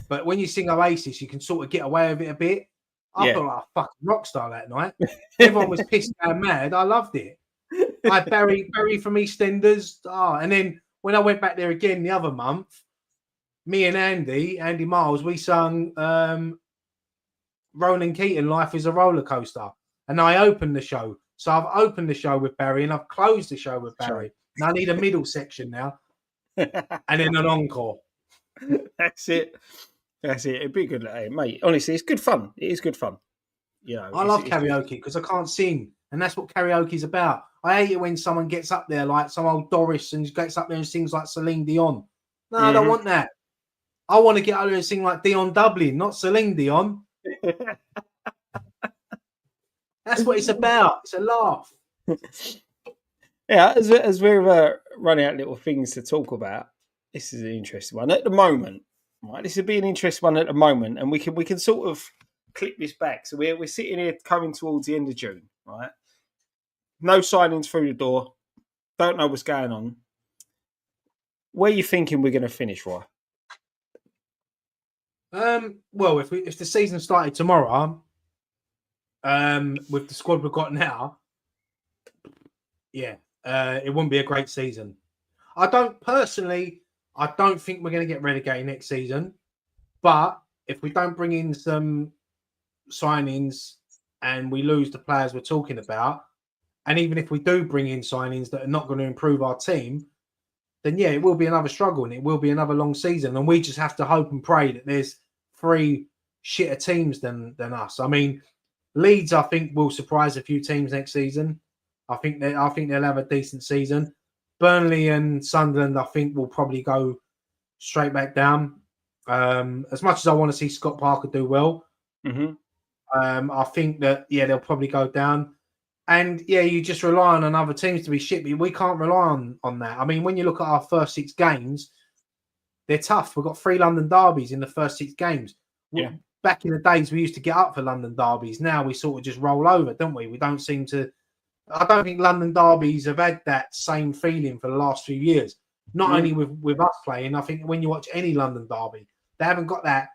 But when you sing Oasis, you can sort of get away with it a bit. I felt like a fucking rock star that night. Everyone was pissed and mad. I loved it. I had Barry from EastEnders. And then when I went back there again the other month, me and Andy Miles, we sung Ronan Keating, Life is a Roller Coaster. And I opened the show. So I've opened the show with Barry and I've closed the show with Barry. Now I need a middle section now. And then an encore. That's it. It'd be good, mate. Honestly, it's good fun. It is good fun. You know, I love karaoke because I can't sing. And that's what karaoke's about. I hate it when someone gets up there like some old Doris and gets up there and sings like Celine Dion. No, I don't want that. I want to get out there and sing like Dion Dublin, not Celine Dion. That's what it's about. It's a laugh. Yeah, as we're running out little things to talk about, this is an interesting one at the moment. Right, this would be an interesting one at the moment, and we can sort of clip this back. So we're sitting here coming towards the end of June, right? No signings through the door. Don't know what's going on. Where are you thinking we're going to finish, Roy? Well, if the season started tomorrow, with the squad we've got now, it wouldn't be a great season. I don't think we're going to get relegated next season. But if we don't bring in some signings and we lose the players we're talking about, and even if we do bring in signings that are not going to improve our team, then it will be another struggle and it will be another long season. And we just have to hope and pray that there's 3 shitter teams than us. I mean, Leeds, I think, will surprise a few teams next season. I think they'll have a decent season. Burnley and Sunderland, I think, will probably go straight back down. As much as I want to see Scott Parker do well, I think that they'll probably go down. And you just rely on other teams to be shit, but we can't rely on that. I mean, when you look at our first 6 games, they're tough. We've got 3 London derbies in the first 6 games. Yeah. Back in the days, we used to get up for London derbies. Now we sort of just roll over, don't we? We don't seem to. I don't think London derbies have had that same feeling for the last few years. Not only with us playing, I think when you watch any London derby, they haven't got that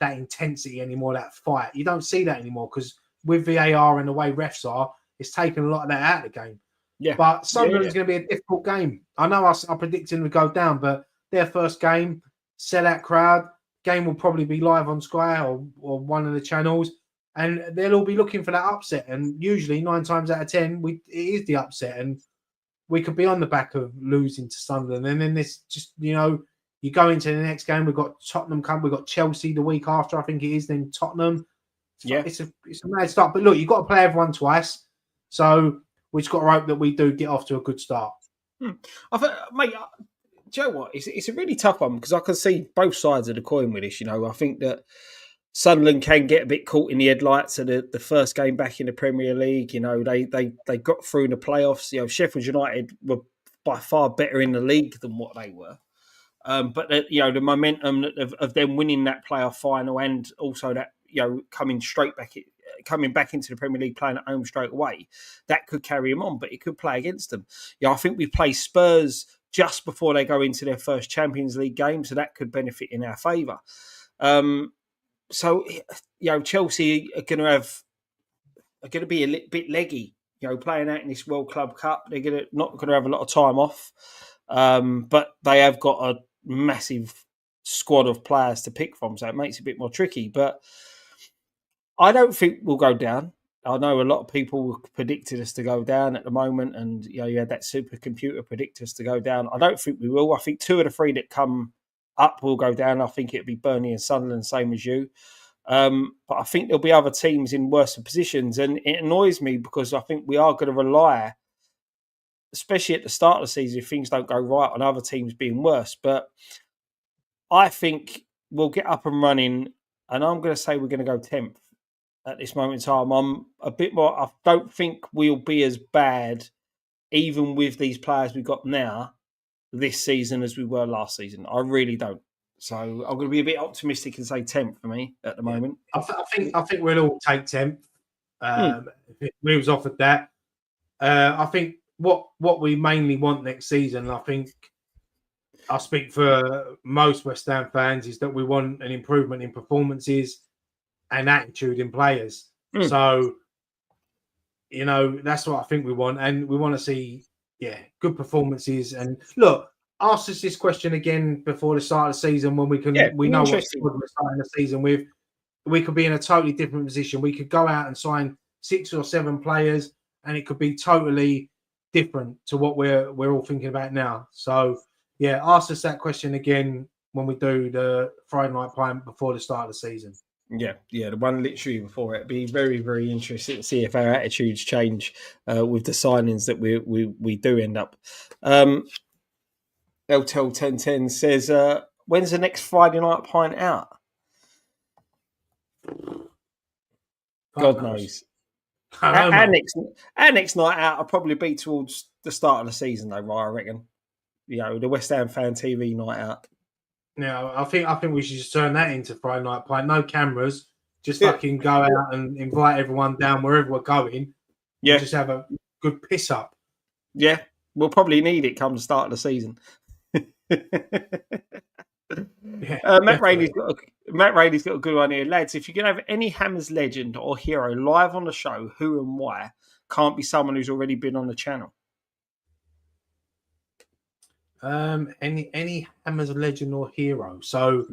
intensity anymore, that fight. You don't see that anymore because with VAR and the way refs are, it's taken a lot of that out of the game. Yeah. But Sunderland's going to be a difficult game. I know I predicted them to go down, but their first game, sellout crowd, game will probably be live on Sky or one of the channels, and they'll all be looking for that upset. And usually 9 times out of 10, it is the upset, and we could be on the back of losing to Sunderland. And then this just, you go into the next game. We've got Tottenham we've got Chelsea the week after, I think it is, then Tottenham. It's a mad start. But look, you've got to play everyone twice. So we've just got to hope that we do get off to a good start. I think, mate, do you know what? It's a really tough one because I can see both sides of the coin with this. I think that Sunderland can get a bit caught in the headlights of the first game back in the Premier League. They got through in the playoffs. Sheffield United were by far better in the league than what they were. But the momentum of them winning that playoff final and also that coming back into the Premier League, playing at home straight away, that could carry them on, but it could play against them. I think we play Spurs just before they go into their first Champions League game, so that could benefit in our favour. So Chelsea are going to be a bit leggy, playing out in this World Club Cup. They're not going to have a lot of time off, but they have got a massive squad of players to pick from, so it makes it a bit more tricky. But I don't think we'll go down. I know a lot of people predicted us to go down at the moment, and you had that supercomputer predict us to go down. I don't think we will. I think 2 of the 3 that come up will go down. I think it'll be Burnley and Sunderland, same as you. But I think there'll be other teams in worse positions, and it annoys me because I think we are going to rely, especially at the start of the season, if things don't go right, on other teams being worse. But I think we'll get up and running, and I'm going to say we're going to go 10th. At this moment in time, I'm a bit more. I don't think we'll be as bad, even with these players we've got now, this season as we were last season. I really don't. So I'm going to be a bit optimistic and say 10th for me at the moment. I think we'll all take 10th. If we was offered that, I think what we mainly want next season, I think I speak for most West Ham fans, is that we want an improvement in performances. and attitude in players. So, you know, that's what I think we want. And we want to see, good performances. And look, ask us this question again before the start of the season when we know what squad we're starting the season with. We could be in a totally different position. We could go out and sign 6 or 7 players, and it could be totally different to what we're all thinking about now. So, ask us that question again when we do the Friday night pint before the start of the season. Yeah, the one literally before it. It'd be very, very interesting to see if our attitudes change with the signings that we do end up. LTEL 1010 says, when's the next Friday night pint out? God knows. Our next night out will probably be towards the start of the season, though, right? I reckon. You know, the West Ham Fan TV night out. Yeah, I think we should just turn that into Friday night pint. No cameras, just fucking go out and invite everyone down wherever we're going. Yeah, and just have a good piss up. Yeah, we'll probably need it come the start of the season. Matt Rainey's got a good one here, lads. If you can have any Hammers legend or hero live on the show, who and why? Can't be someone who's already been on the channel. Any Hammers legend or hero. So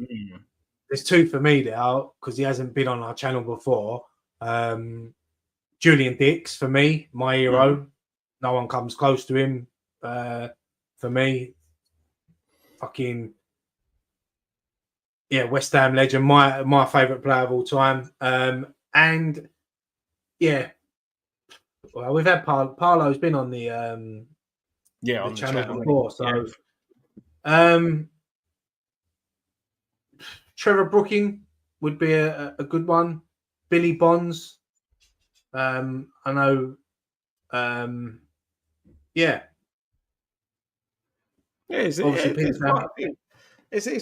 there's 2 for me there because he hasn't been on our channel before. Julian Dix for me, my hero. No one comes close to him. For me, fucking West Ham legend. My favourite player of all time. And well, we've had Parlo's been on the on the channel before. So, Trevor Brooking would be a good one. Billy Bonds. I know. It's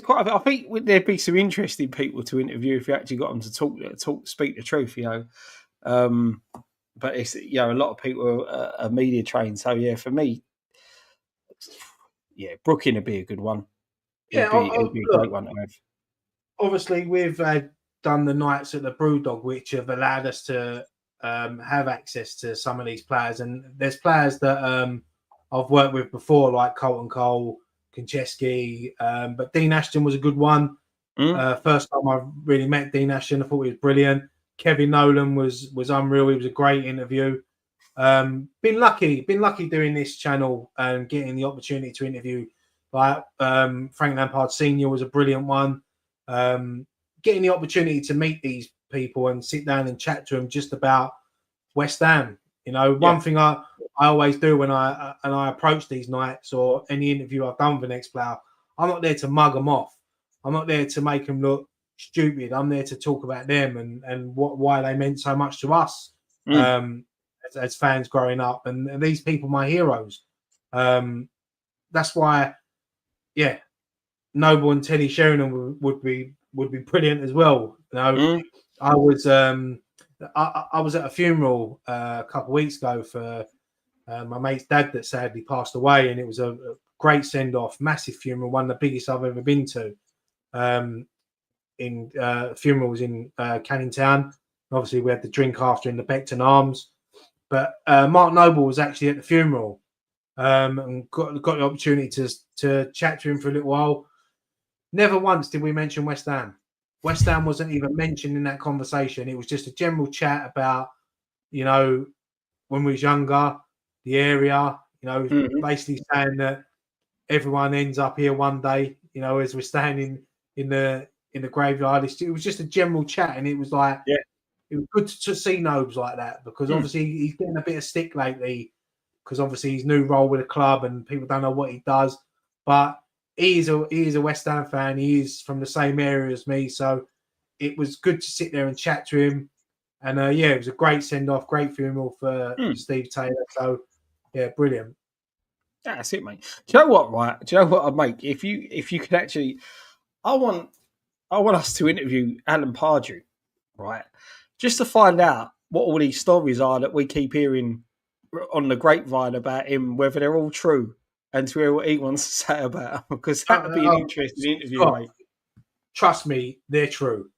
quite. I think there'd be some interesting people to interview if you actually got them to speak the truth. You know, but it's a lot of people are media trained. So for me, Brooking would be a good one. It'd be a great one to have. Obviously, we've done the nights at the Brewdog, which have allowed us to have access to some of these players. And there's players that I've worked with before, like Colton Cole, Konchesky, but Dean Ashton was a good one. First time I really met Dean Ashton, I thought he was brilliant. Kevin Nolan was unreal. He was a great interview. Been lucky doing this channel and getting the opportunity to interview like Frank Lampard Senior was a brilliant one. Getting the opportunity to meet these people and sit down and chat to them just about West Ham. You know, one thing I always do when I approach these nights or any interview I've done with the next player, I'm not there to mug them off. I'm not there to make them look stupid. I'm there to talk about them and why they meant so much to us as fans growing up. And these people, my heroes. That's why, Noble and Teddy Sheringham would be brilliant as well. You know, I was at a funeral a couple of weeks ago for my mate's dad that sadly passed away, and it was a great send off, massive funeral, one of the biggest I've ever been to. Funeral was in Canning Town. Obviously, we had the drink after in the Beckton Arms, but Mark Noble was actually at the funeral and got the opportunity to chat to him for a little while. Never once did we mention West Ham. West Ham wasn't even mentioned in that conversation. It was just a general chat about, you know, when we was younger, the area, you know, basically saying that everyone ends up here one day, you know, as we're standing in the graveyard. It was just a general chat, and it was like, it was good to see Nobes like that because obviously he's getting a bit of stick lately because obviously his new role with the club and people don't know what he does, but he is a West Ham fan. He is from the same area as me, so it was good to sit there and chat to him. And it was a great send off, great funeral for Steve Taylor. So brilliant. That's it, mate. Do you know what? Right? Do you know what I'd make if you could actually? I want us to interview Alan Pardew, right? Just to find out what all these stories are that we keep hearing on the grapevine about him, whether they're all true. And to hear what he wants to say about him, because that would be an interesting interview, mate. Trust me, they're true.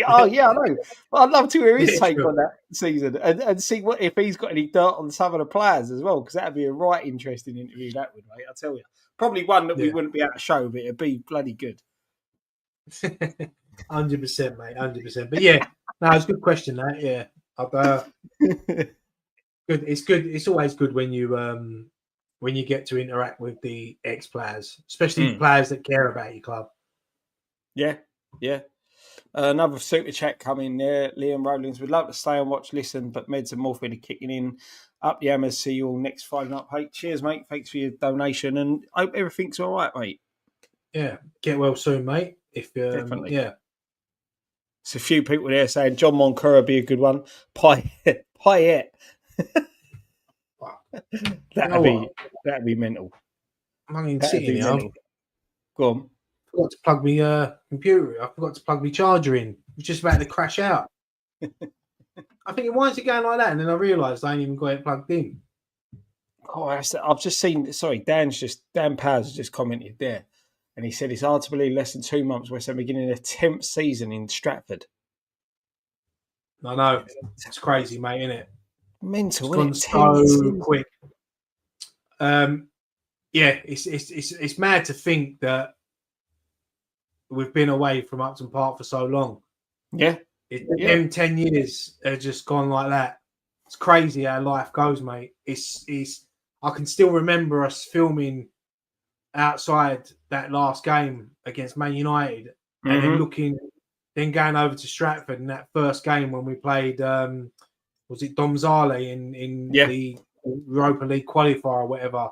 Oh yeah, I know. I'd love to hear his Yeah, take sure. on that season and see what if he's got any dirt on some of the players as well, because that'd be a right interesting interview. That would, mate. I tell you, probably one that we wouldn't be able to show, but it'd be bloody good. 100%, mate, 100%. But yeah, no, it's a good question. That good. It's good. It's always good when you get to interact with the ex players, especially players that care about your club. Yeah. Another super chat coming there. Liam Rowlands would love to stay and watch, listen, but meds are more really kicking in. Up the hammers. See you all next Friday night, mate. Cheers, mate. Thanks for your donation, and hope everything's all right, mate. Yeah, get well soon, mate. If Definitely. yeah. There's a few people there saying John Moncur would be a good one. Payet. That'd be mental. I'm in City now. Go on. I forgot to plug my computer. I forgot to plug my charger in. It was just about to crash out. I think, why is it going like that? And then I realised I ain't even got it plugged in. Oh, I've just seen. Sorry, Dan Powers has just commented there, and he said it's hard to believe less than 2 months West Ham beginning their 10th season in Stratford. I know, it's crazy, mate, isn't it? Mental, it's gone so quick. Yeah, it's mad to think that we've been away from Upton Park for so long. Yeah. 10 years have just gone like that. It's crazy how life goes, mate. I can still remember us filming outside that last game against Man United and then going over to Stratford in that first game when we played, was it Domzale in the Europa League qualifier or whatever.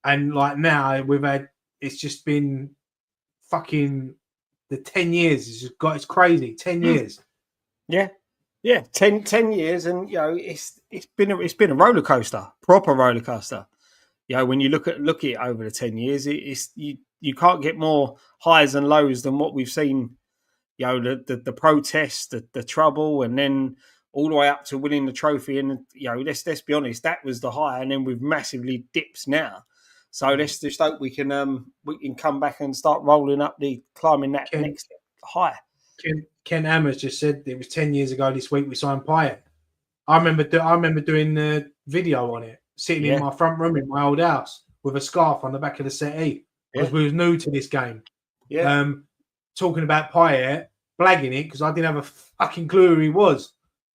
And like now it's just been fucking the 10 years. It's crazy. 10 years. Yeah. 10 years, and it's been a roller coaster, proper roller coaster. When you look at it over the 10 years, you can't get more highs and lows than what we've seen. The protests, the trouble, and then all the way up to winning the trophy. And let's be honest, that was the high, and then we've massively dipped now. So let's just hope we can come back and start climbing that next high. Ken Hammers just said it was 10 years ago this week we signed Payet. I remember doing the video on it, sitting in my front room in my old house with a scarf on the back of the settee because we was new to this game. Yeah. Talking about Payet, blagging it because I didn't have a fucking clue who he was.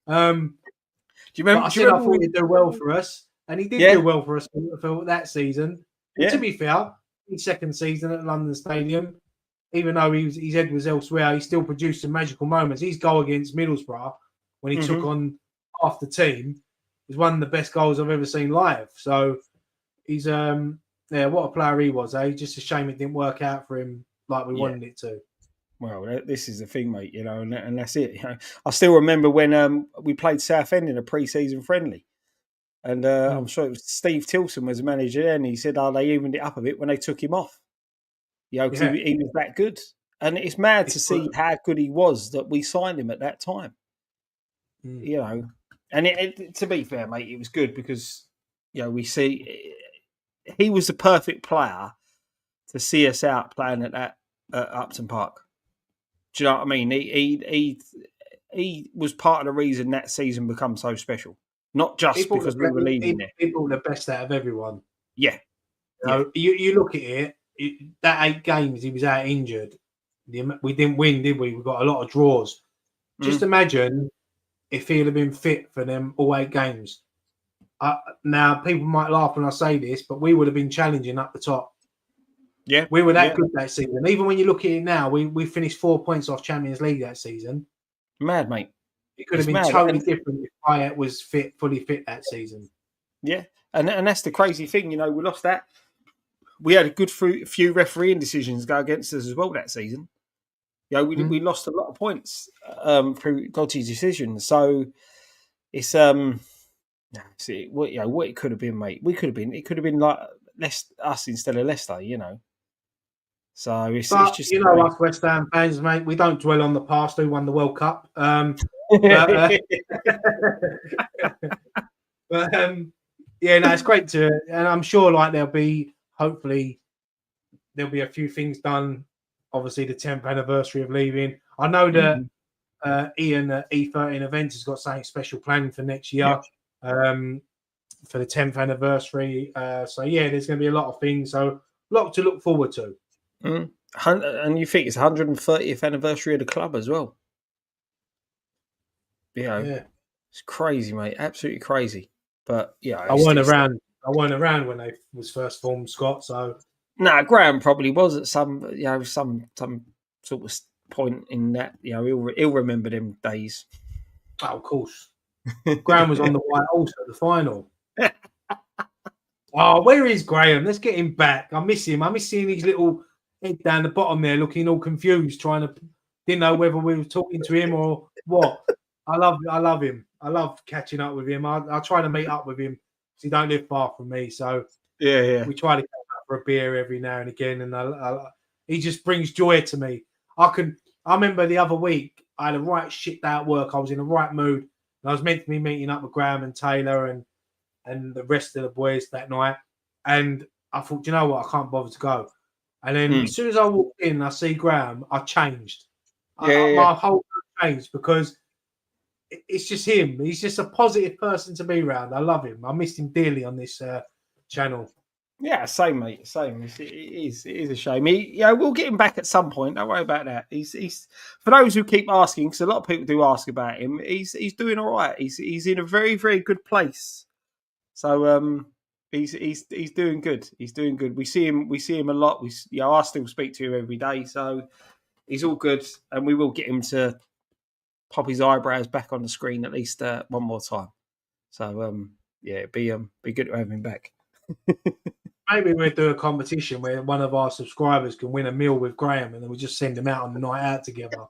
Do you remember? I thought he'd do well for us, and he did do well for us for that season. Yeah. To be fair, his second season at London Stadium, even though his head was elsewhere, he still produced some magical moments. His goal against Middlesbrough, when he took on half the team, was one of the best goals I've ever seen live. So he's what a player he was. Just a shame it didn't work out for him like we wanted it to. Well, this is the thing, mate. And that's it. I still remember when we played Southend in a pre-season friendly. And I'm sure it was Steve Tilson was the manager there, and he said, they evened it up a bit when they took him off. Because he was that good. And it's mad to see how good he was that we signed him at that time. And to be fair, mate, it was good because, we see he was the perfect player to see us out playing at that Upton Park. Do you know what I mean? He was part of the reason that season become so special. Not just because we were leaving there. He brought the best out of everyone. Yeah. You look at it, that 8 games he was out injured. We didn't win, did we? We got a lot of draws. Just imagine if he'd have been fit for them all 8 games. Now, people might laugh when I say this, but we would have been challenging up the top. Yeah. We were that good that season. Even when you look at it now, we finished 4 points off Champions League that season. Mad, mate. It could have been totally different if Payet was fully fit that season. Yeah, and that's the crazy thing. We lost that. We had a good few refereeing decisions go against us as well that season. We lost a lot of points through dodgy decisions. So it's what it could have been, mate. It could have been like us instead of Leicester. So it's just us West Ham fans, mate. We don't dwell on the past. Who won the World Cup? It's great to, and I'm sure hopefully there'll be a few things done. Obviously, the 10th anniversary of leaving. I know that Ian at E13 Events has got something special planned for next year, for the 10th anniversary. So yeah, there's going to be a lot of things. So a lot to look forward to. And you think it's 130th anniversary of the club as well? Yeah, it's crazy, mate. Absolutely crazy. But yeah, I weren't around when they was first formed, Scott. So Graham probably was at some sort of point in that. He'll remember them days. Oh, of course. Graham was on the white horse at the final. Oh, where is Graham? Let's get him back. I miss him. I miss seeing his little head down the bottom there, looking all confused, didn't know whether we were talking to him or what. I love him. I love catching up with him. I try to meet up with him because he don't live far from me. So yeah, we try to catch up for a beer every now and again, and he just brings joy to me. I remember the other week I had a right shit day at work. I was in the right mood, and I was meant to be meeting up with Graham and Taylor and the rest of the boys that night. And I thought, you know what, I can't bother to go. And then as soon as I walked in, I see Graham, I changed. My whole mood changed because it's just him. He's just a positive person to be around. I love him. I missed him dearly on this channel. Yeah, same, mate. Same. It is a shame. We'll get him back at some point. Don't worry about that. He's for those who keep asking, because a lot of people do ask about him. He's doing all right. He's in a very, very good place. So he's doing good. He's doing good. We see him a lot. I still speak to him every day. So he's all good, and we will get him to pop his eyebrows back on the screen at least one more time. So it'd be good to have him back. Maybe we'll do a competition where one of our subscribers can win a meal with Graham, and then we just send him out on the night out together.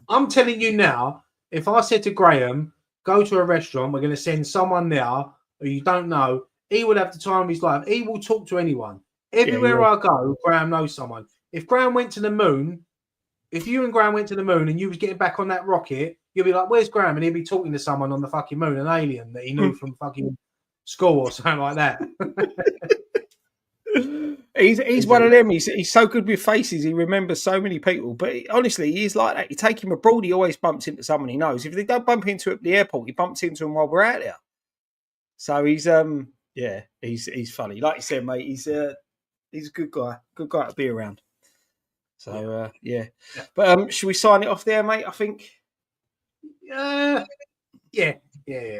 I'm telling you now, if I said to Graham, go to a restaurant, we're going to send someone there who you don't know, he would have the time of his life. He will talk to anyone. Everywhere I go, Graham knows someone. If Graham went to the moon, if you and Graham went to the moon and you was getting back on that rocket, you'd be like, where's Graham? And he'd be talking to someone on the fucking moon, an alien that he knew from fucking school or something like that. He's one of them. He's so good with faces. He remembers so many people. But honestly, he's like that. You take him abroad, he always bumps into someone he knows. If they don't bump into him at the airport, he bumps into him while we're out there. So he's funny. Like you said, mate, he's a good guy. Good guy to be around. So But should we sign it off there, mate? I think. Yeah,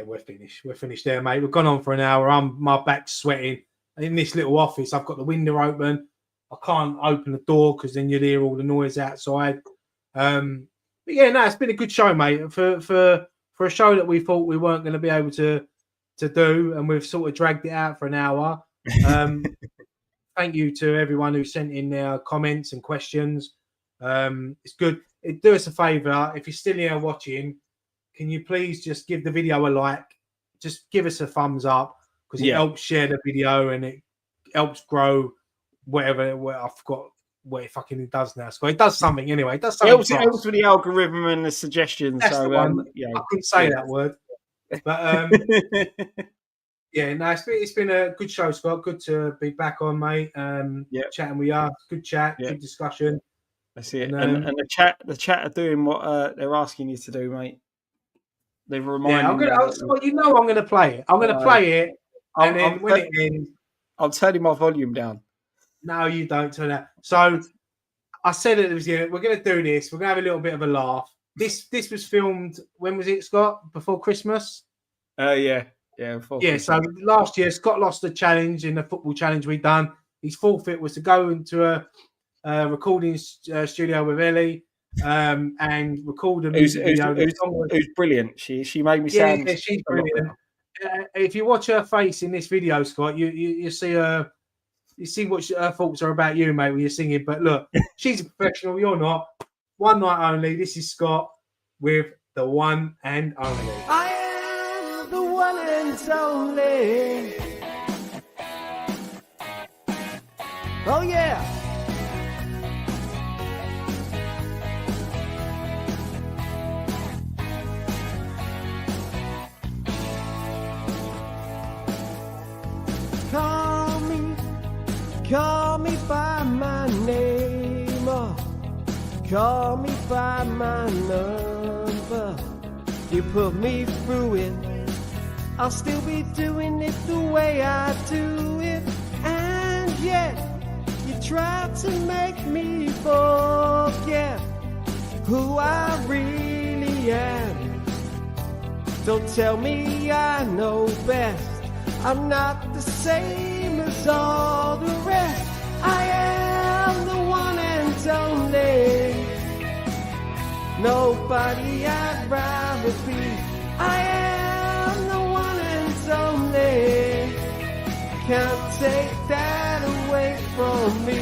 we're finished. We're finished there, mate. We've gone on for an hour. My back's sweating. In this little office, I've got the window open. I can't open the door because then you'd hear all the noise outside. But yeah, no, it's been a good show, mate. For a show that we thought we weren't going to be able to do, and we've sort of dragged it out for an hour. Thank you to everyone who sent in their comments and questions. It's good. Do us a favour, if you're still here watching, can you please just give the video a like? Just give us a thumbs up because it helps share the video and it helps grow whatever. I forgot what it fucking does now. So it does something anyway. It does something. It helps with the algorithm and the suggestions. That's the one. I couldn't say that word. But it's been a good show, Scott. Good to be back on, mate. Chatting with you. Good chat. Good discussion. That's it. And the chat are doing what they're asking you to do, mate. They've reminded me. I'm going to play it. I'm going to play it, and then when it ends, I'm turning my volume down. No, you don't turn that. So I said at the beginning, we're going to do this. We're going to have a little bit of a laugh. This was filmed. When was it, Scott? Before Christmas? Yeah. So last year, Scott lost the challenge in the football challenge we done. His forfeit was to go into a recording studio with Ellie and record a music video. Who's brilliant. She made me sound. Yeah, she's brilliant. If you watch her face in this video, Scott, you see her. You see what her thoughts are about you, mate, when you're singing. But look, she's a professional. You're not. One night only. This is Scott with the one and only. I am the one and only. Oh yeah. Call me by my name. Call me by my number. You put me through it. I'll still be doing it the way I do it. And yet, you try to make me forget who I really am. Don't tell me I know best. I'm not the same as all the rest. I am the one and only. Nobody I'd rather be. I am the one and only. Can't take that away from me.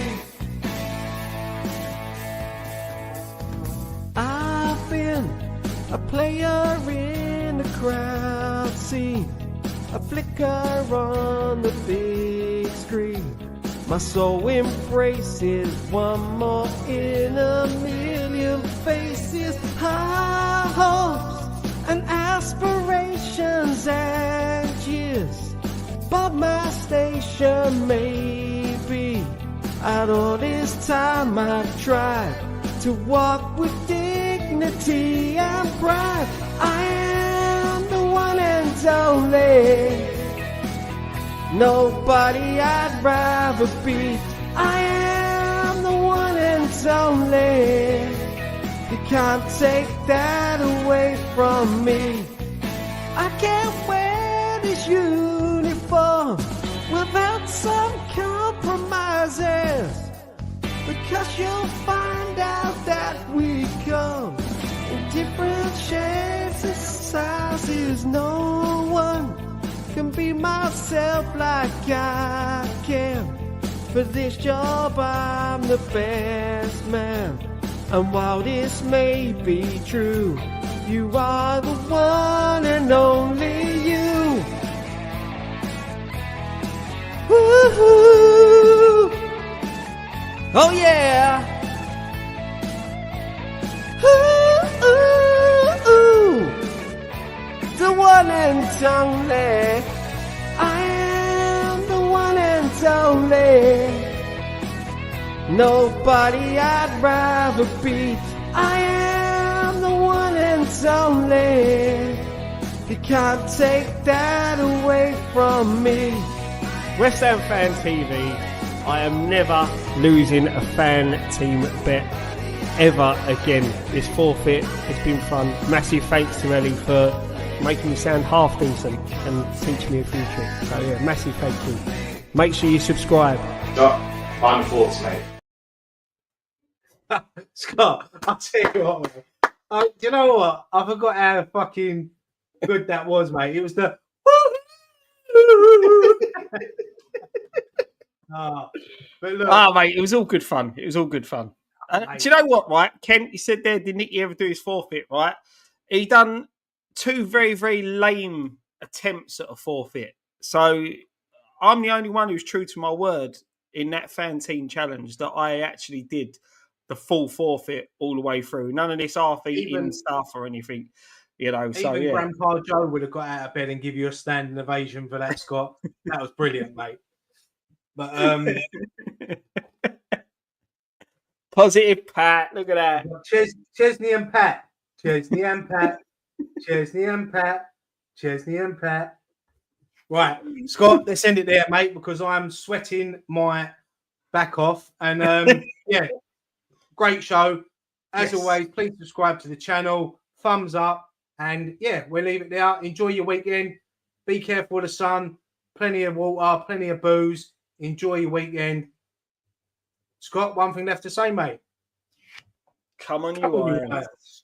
I've been a player in the crowd scene, a flicker on the big screen. My soul embraces one more in a million faces. High hopes and aspirations and years, but my station may be. Out all this time I've tried to walk with dignity and pride. I am the one and only. Nobody I'd rather be. I am the one and only. You can't take that away from me. I can't wear this uniform without some compromises, because you'll find out that we come in different shapes and sizes. No one can be myself like I can. For this job I'm the best man. And while this may be true, you are the one and only you. Woo-hoo. Oh yeah. Ooh. The one and only. I am the one and only. Nobody I'd rather be. I am the one and only. You can't take that away from me. West Ham Fan TV. I am never losing a fan team bet ever again. This forfeit has been fun. Massive thanks to Ellie for making me sound half decent and teaching me a few tricks. So yeah, massive thank you. Make sure you subscribe. Final thoughts, mate. Scott, I'll tell you what, mate. You know what? I forgot how fucking good that was, mate. It was the but look, mate, it was all good fun. It was all good fun. Do you know what, right? Kent, he said there, did Nicky ever do his forfeit, right? He done 2 very, very lame attempts at a forfeit. So I'm the only one who's true to my word in that fan team challenge that I actually did the full forfeit all the way through. None of this half-eating stuff or anything, you know. So even yeah, Grandpa Joe would have got out of bed and give you a standing ovation for that, Scott. That was brilliant, mate. But positive Pat, look at that. Chesney and Pat. Chesney and Pat. Chesney and Pat. Chesney and Pat. Right, Scott, let's end it there, mate, because I'm sweating my back off. And yeah, great show. As always, please subscribe to the channel. Thumbs up. And yeah, we'll leave it there. Enjoy your weekend. Be careful of the sun. Plenty of water, plenty of booze. Enjoy your weekend. Scott, one thing left to say, mate. Come on, you Irons.